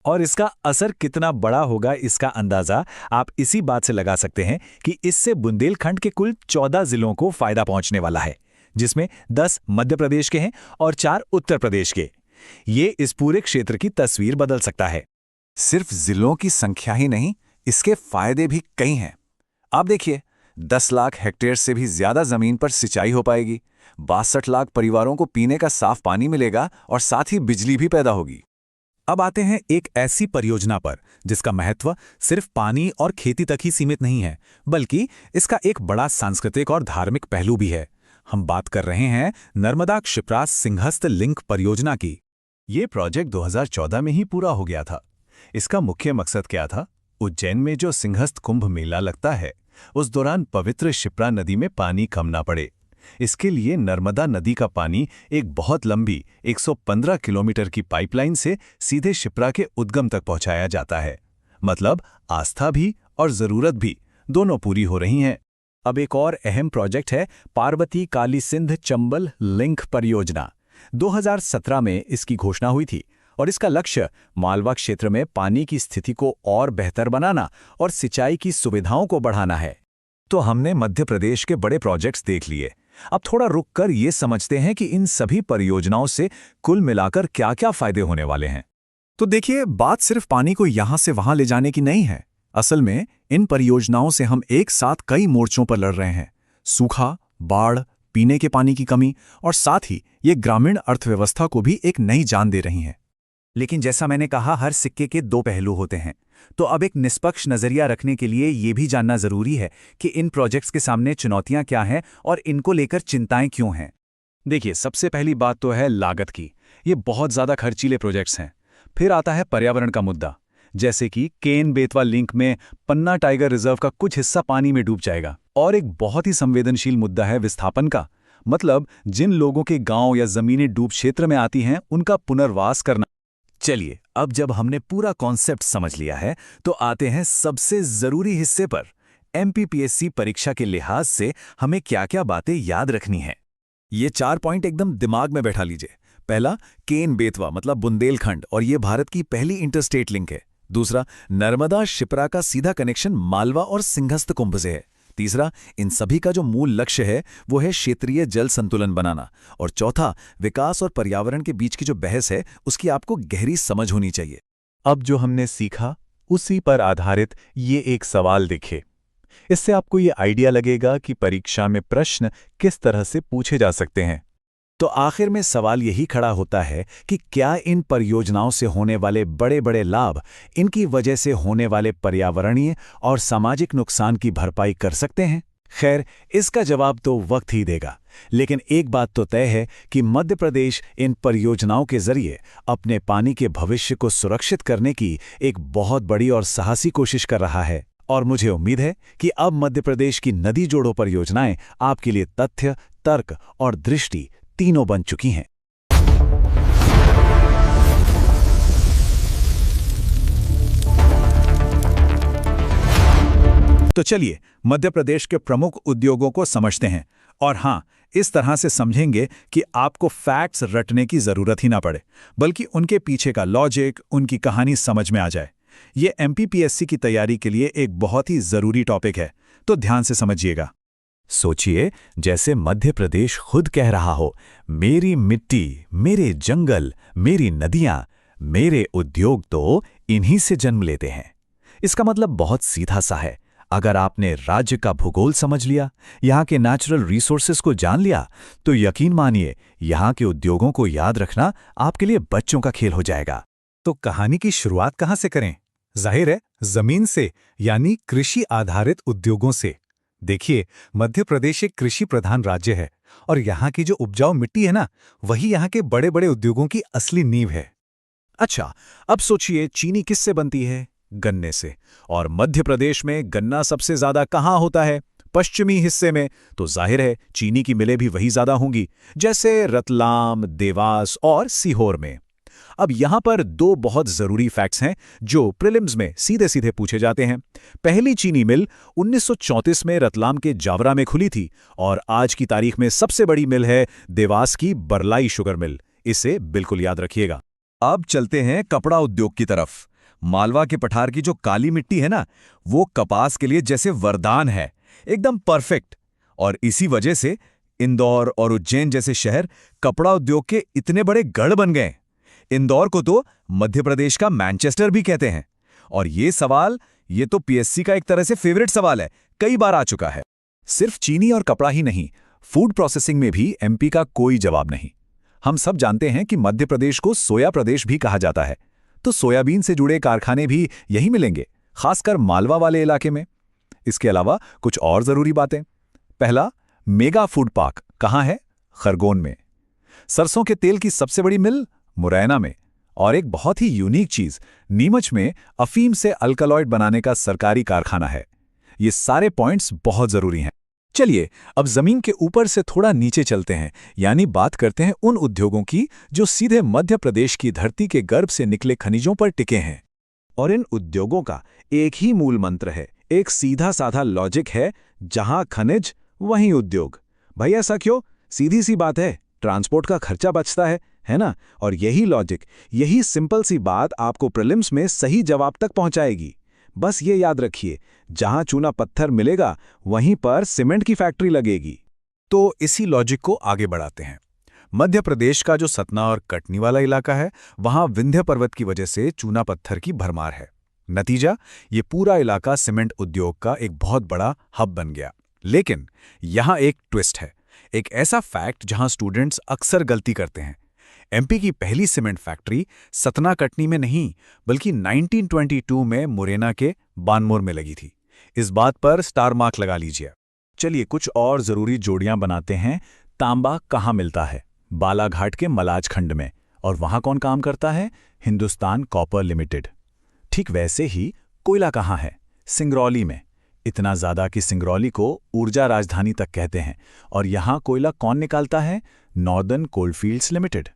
और इसका असर कितना बड़ा होगा इसका अंदाजा आप इसी बात से लगा सकते हैं कि इससे बुंदेलखंड के कुल 14 जिलों को फायदा पहुंचने वाला है, जिसमें 10 मध्य प्रदेश के हैं और 4 उत्तर प्रदेश के। ये इस पूरे क्षेत्र की तस्वीर बदल सकता है। सिर्फ जिलों की संख्या ही नहीं, इसके फायदे भी कई हैं। आप देखिए, 10 लाख हेक्टेयर से भी ज्यादा जमीन पर सिंचाई हो पाएगी, 62 लाख परिवारों को पीने का साफ पानी मिलेगा और साथ ही बिजली भी पैदा होगी। अब आते हैं एक ऐसी परियोजना पर जिसका महत्व सिर्फ पानी और खेती तक ही सीमित नहीं है, बल्कि इसका एक बड़ा सांस्कृतिक और धार्मिक पहलू भी है। हम बात कर रहे हैं नर्मदा क्षिप्रा सिंहस्थ लिंक परियोजना की। ये प्रोजेक्ट 2014 में ही पूरा हो गया था। इसका मुख्य मकसद क्या था? उज्जैन में जो सिंहस्थ कुंभ मेला लगता है उस दौरान पवित्र क्षिप्रा नदी में पानी कम ना पड़े। इसके लिए नर्मदा नदी का पानी एक बहुत लंबी 115 किलोमीटर की पाइपलाइन से सीधे क्षिप्रा के उद्गम तक पहुंचाया जाता है। मतलब आस्था भी और जरूरत भी दोनों पूरी हो रही हैं। अब एक और अहम प्रोजेक्ट है पार्वती काली सिंध चंबल लिंक परियोजना। 2017 में इसकी घोषणा हुई थी और इसका लक्ष्य मालवा क्षेत्र में पानी की स्थिति को और बेहतर बनाना और सिंचाई की सुविधाओं को बढ़ाना है। तो हमने मध्य प्रदेश के बड़े प्रोजेक्ट्स देख लिए। अब थोड़ा रुककर ये समझते हैं कि इन सभी परियोजनाओं से कुल मिलाकर क्या-क्या फायदे होने वाले हैं। तो देखिए, बात सिर्फ पानी को यहां से वहां ले जाने की नहीं है। असल में इन परियोजनाओं से हम एक साथ कई मोर्चों पर लड़ रहे हैं। सूखा, बाढ़, पीने के पानी की कमी और साथ ही ये ग्रामीण अर्थव्यवस्था को भी एक नई जान दे रही हैं। लेकिन जैसा मैंने कहा, हर सिक्के के दो पहलू होते हैं। तो अब एक निष्पक्ष नजरिया रखने के लिए ये भी जानना जरूरी है कि इन प्रोजेक्ट्स के सामने चुनौतियां क्या हैं और इनको लेकर चिंताएं क्यों हैं। देखिए, सबसे पहली बात तो है लागत की। ये बहुत ज़्यादा खर्चीले प्रोजेक्ट्स हैं। फिर आता है पर्यावरण का मुद्दा, जैसे कि केन बेतवा लिंक में पन्ना टाइगर रिजर्व का कुछ हिस्सा पानी में डूब जाएगा। और एक बहुत ही संवेदनशील मुद्दा है विस्थापन का, मतलब जिन लोगों के गांव या जमीनें डूब क्षेत्र में आती हैं उनका पुनर्वास करना। चलिए, अब जब हमने पूरा कॉन्सेप्ट समझ लिया है तो आते हैं सबसे जरूरी हिस्से पर। एमपीपीएससी परीक्षा के लिहाज से हमें क्या क्या बातें याद रखनी है। ये 4 पॉइंट एकदम दिमाग में बैठा लीजिए। पहला, केन बेतवा मतलब बुंदेलखंड, और ये भारत की पहली इंटरस्टेट लिंक है। दूसरा, नर्मदा शिप्रा का सीधा कनेक्शन मालवा और सिंहस्थ कुंभ से है। तीसरा, इन सभी का जो मूल लक्ष्य है वो है क्षेत्रीय जल संतुलन बनाना। और चौथा, विकास और पर्यावरण के बीच की जो बहस है उसकी आपको गहरी समझ होनी चाहिए। अब जो हमने सीखा उसी पर आधारित ये एक सवाल देखें। इससे आपको ये आइडिया लगेगा कि परीक्षा में प्रश्न किस तरह से पूछे जा सकते हैं। तो आखिर में सवाल यही खड़ा होता है कि क्या इन परियोजनाओं से होने वाले बड़े बड़े लाभ इनकी वजह से होने वाले पर्यावरणीय और सामाजिक नुकसान की भरपाई कर सकते हैं? खैर, इसका जवाब तो वक्त ही देगा। लेकिन एक बात तो तय है कि मध्य प्रदेश इन परियोजनाओं के जरिए अपने पानी के भविष्य को सुरक्षित करने की एक बहुत बड़ी और साहसी कोशिश कर रहा है। और मुझे उम्मीद है कि अब मध्य प्रदेश की नदी जोड़ो परियोजनाएं आपके लिए तथ्य, तर्क और दृष्टि तीनों बन चुकी हैं। तो चलिए मध्य प्रदेश के प्रमुख उद्योगों को समझते हैं। और हां, इस तरह से समझेंगे कि आपको फैक्ट्स रटने की जरूरत ही ना पड़े, बल्कि उनके पीछे का लॉजिक, उनकी कहानी समझ में आ जाए। ये एमपीपीएससी की तैयारी के लिए एक बहुत ही जरूरी टॉपिक है, तो ध्यान से समझिएगा। सोचिए, जैसे मध्य प्रदेश खुद कह रहा हो, मेरी मिट्टी, मेरे जंगल, मेरी नदियां, मेरे उद्योग तो इन्हीं से जन्म लेते हैं। इसका मतलब बहुत सीधा सा है। अगर आपने राज्य का भूगोल समझ लिया, यहाँ के नेचुरल रिसोर्सेज को जान लिया, तो यकीन मानिए यहाँ के उद्योगों को याद रखना आपके लिए बच्चों का खेल हो जाएगा। तो कहानी की शुरुआत कहाँ से करें? जाहिर है, जमीन से, यानी कृषि आधारित उद्योगों से। देखिए, मध्य प्रदेश एक कृषि प्रधान राज्य है और यहाँ की जो उपजाऊ मिट्टी है ना, वही यहाँ के बड़े बड़े उद्योगों की असली नींव है। अच्छा, अब सोचिए चीनी किससे बनती है? गन्ने से। और मध्य प्रदेश में गन्ना सबसे ज्यादा कहाँ होता है? पश्चिमी हिस्से में। तो जाहिर है चीनी की मिलें भी वही ज्यादा होंगी, जैसे रतलाम, देवास और सीहोर में। अब यहां पर दो बहुत जरूरी फैक्ट्स हैं जो प्रीलिम्स में सीधे सीधे पूछे जाते हैं। पहली चीनी मिल 1934 में रतलाम के जावरा में खुली थी और आज की तारीख में सबसे बड़ी मिल है देवास की बरलाई शुगर मिल। इसे बिल्कुल याद रखिएगा। अब चलते हैं कपड़ा उद्योग की तरफ। मालवा के पठार की जो काली मिट्टी है ना, वो कपास के लिए जैसे वरदान है, एकदम परफेक्ट। और इसी वजह से इंदौर और उज्जैन जैसे शहर कपड़ा उद्योग के इतने बड़े गढ़ बन गए। इंदौर को तो मध्य प्रदेश का मैनचेस्टर भी कहते हैं। और ये तो पीएससी का एक तरह से फेवरेट सवाल है, कई बार आ चुका है। सिर्फ चीनी और कपड़ा ही नहीं, फूड प्रोसेसिंग में भी एमपी का कोई जवाब नहीं। हम सब जानते हैं कि मध्य प्रदेश को सोया प्रदेश भी कहा जाता है, तो सोयाबीन से जुड़े कारखाने भी यही मिलेंगे, खासकर मालवा वाले इलाके में। इसके अलावा कुछ और जरूरी बातें। पहला, मेगा फूड पार्क कहाँ है? खरगोन में। सरसों के तेल की सबसे बड़ी मिल मुरैना में। और एक बहुत ही यूनिक चीज, नीमच में अफीम से अल्कलॉइड बनाने का सरकारी कारखाना है। ये सारे पॉइंट्स बहुत जरूरी हैं। चलिए अब जमीन के ऊपर से थोड़ा नीचे चलते हैं, यानी बात करते हैं उन उद्योगों की जो सीधे मध्य प्रदेश की धरती के गर्भ से निकले खनिजों पर टिके हैं। और इन उद्योगों का एक ही मूल मंत्र है, एक सीधा साधा लॉजिक है, जहां खनिज वहीं उद्योग। भाई ऐसा क्यों? सीधी सी बात है, ट्रांसपोर्ट का खर्चा बचता है ना? और यही लॉजिक, यही सिंपल सी बात आपको प्रीलिम्स में सही जवाब तक पहुंचाएगी। बस ये याद रखिए, जहां चूना पत्थर मिलेगा वहीं पर सीमेंट की फैक्ट्री लगेगी। तो इसी लॉजिक को आगे बढ़ाते हैं। मध्य प्रदेश का जो सतना और कटनी वाला इलाका है, वहां विंध्य पर्वत की वजह से चूना पत्थर की भरमार है। नतीजा, ये पूरा इलाका सीमेंट उद्योग का एक बहुत बड़ा हब बन गया। लेकिन यहां एक ट्विस्ट है। एक ऐसा फैक्ट जहां स्टूडेंट्स अक्सर गलती करते हैं। एमपी की पहली सीमेंट फैक्ट्री सतना कटनी में नहीं बल्कि 1922 में मुरैना के बानमोर में लगी थी। इस बात पर स्टार मार्क लगा लीजिए। चलिए कुछ और जरूरी जोड़ियां बनाते हैं। तांबा कहाँ मिलता है? बालाघाट के मलाज खंड में। और वहां कौन काम करता है? Hindustan copper limited. ठीक वैसे ही कोयला कहाँ है? सिंगरौली में। इतना ज्यादा कि सिंगरौली को ऊर्जा राजधानी तक कहते हैं। और यहां कोयला कौन निकालता है? Northern coalfields limited.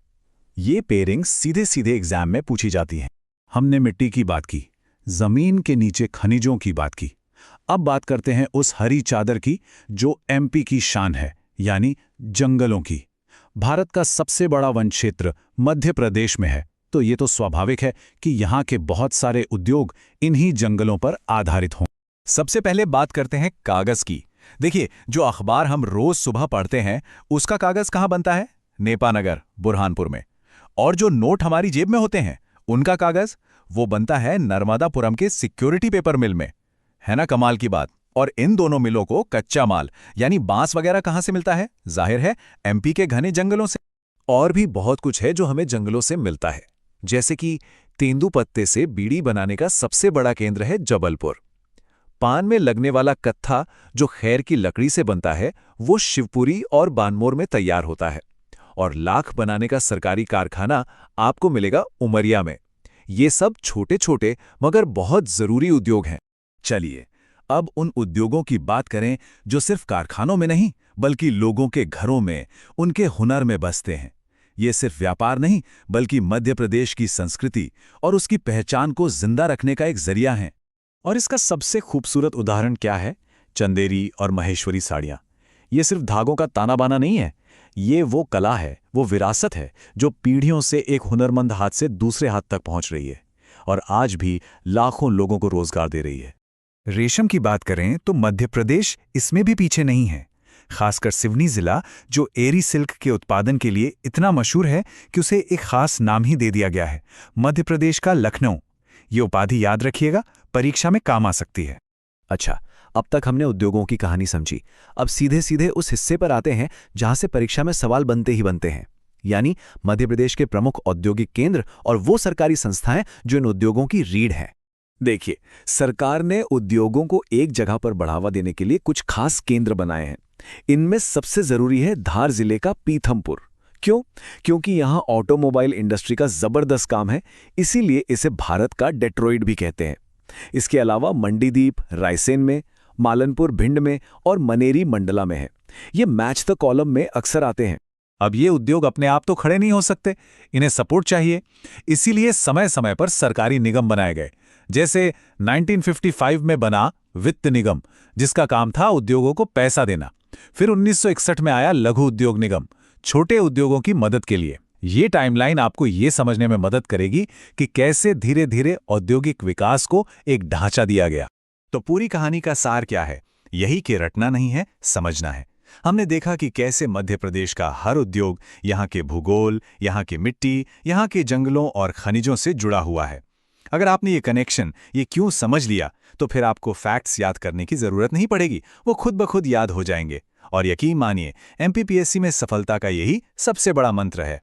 ये पेयरिंग्स सीधे सीधे एग्जाम में पूछी जाती हैं। हमने मिट्टी की बात की, जमीन के नीचे खनिजों की बात की। अब बात करते हैं उस हरी चादर की जो एमपी की शान है, यानी जंगलों की। भारत का सबसे बड़ा वन क्षेत्र मध्य प्रदेश में है, तो ये तो स्वाभाविक है कि यहाँ के बहुत सारे उद्योग इन्हीं जंगलों पर आधारित हों। सबसे पहले बात करते हैं कागज की। देखिए, जो अखबार हम रोज सुबह पढ़ते हैं उसका कागज कहाँ बनता है? नेपानगर, बुरहानपुर में। और जो नोट हमारी जेब में होते हैं उनका कागज वो बनता है नर्मदापुरम के सिक्योरिटी पेपर मिल में। है ना कमाल की बात? और इन दोनों मिलों को कच्चा माल यानी बांस वगैरह कहां से मिलता है? जाहिर है एमपी के घने जंगलों से। और भी बहुत कुछ है जो हमें जंगलों से मिलता है, जैसे कि तेंदुपत्ते से बीड़ी बनाने का सबसे बड़ा केंद्र है जबलपुर। पान में लगने वाला कत्था जो खैर की लकड़ी से बनता है वो शिवपुरी और बानमोर में तैयार होता है। और लाख बनाने का सरकारी कारखाना आपको मिलेगा उमरिया में। ये सब छोटे छोटे मगर बहुत जरूरी उद्योग हैं। चलिए अब उन उद्योगों की बात करें जो सिर्फ कारखानों में नहीं बल्कि लोगों के घरों में, उनके हुनर में बसते हैं। ये सिर्फ व्यापार नहीं बल्कि मध्य प्रदेश की संस्कृति और उसकी पहचान को जिंदा रखने का एक जरिया है। और इसका सबसे खूबसूरत उदाहरण क्या है? चंदेरी और महेश्वरी साड़ियाँ। ये सिर्फ धागों का ताना बाना नहीं है, ये वो कला है, वो विरासत है जो पीढ़ियों से एक हुनरमंद हाथ से दूसरे हाथ तक पहुंच रही है और आज भी लाखों लोगों को रोजगार दे रही है। रेशम की बात करें तो मध्य प्रदेश इसमें भी पीछे नहीं है। खासकर सिवनी जिला जो एरी सिल्क के उत्पादन के लिए इतना मशहूर है कि उसे एक खास नाम ही दे दिया गया है, मध्य प्रदेश का लखनऊ। ये उपाधि याद रखिएगा, परीक्षा में काम आ सकती है। अच्छा, अब तक हमने उद्योगों की कहानी समझी। अब सीधे सीधे उस हिस्से पर आते हैं जहां से परीक्षा में सवाल बनते ही बनते हैं, यानी मध्य प्रदेश के प्रमुख औद्योगिक केंद्र और वो सरकारी संस्थाएं जो इन उद्योगों की रीढ़ हैं। देखिए, सरकार ने उद्योगों को एक जगह पर बढ़ावा देने के लिए कुछ खास केंद्र बनाए हैं। इनमें सबसे जरूरी है धार जिले का पीथमपुर। क्यों? क्योंकि यहां ऑटोमोबाइल इंडस्ट्री का जबरदस्त काम है, इसीलिए इसे भारत का डेट्रॉइट भी कहते हैं। इसके अलावा मंडीदीप रायसेन में, मालनपुर भिंड में और मनेरी मंडला में है। ये मैच द कॉलम में अक्सर आते हैं। अब ये उद्योग अपने आप तो खड़े नहीं हो सकते, इन्हें सपोर्ट चाहिए। इसीलिए समय समय पर सरकारी निगम बनाए गए, जैसे 1955 में बना वित्त निगम जिसका काम था उद्योगों को पैसा देना। फिर 1961 में आया लघु उद्योग निगम, छोटे उद्योगों की मदद के लिए। ये टाइमलाइन आपको ये समझने में मदद करेगी कि कैसे धीरे धीरे औद्योगिक विकास को एक ढांचा दिया गया। तो पूरी कहानी का सार क्या है? यही कि रटना नहीं है, समझना है। हमने देखा कि कैसे मध्य प्रदेश का हर उद्योग यहाँ के भूगोल, यहाँ की मिट्टी, यहाँ के जंगलों और खनिजों से जुड़ा हुआ है। अगर आपने ये कनेक्शन, ये क्यों समझ लिया, तो फिर आपको फैक्ट्स याद करने की जरूरत नहीं पड़ेगी, वो खुद ब खुद याद हो जाएंगे। और यकीन मानिए, एमपीपीएससी में सफलता का यही सबसे बड़ा मंत्र है।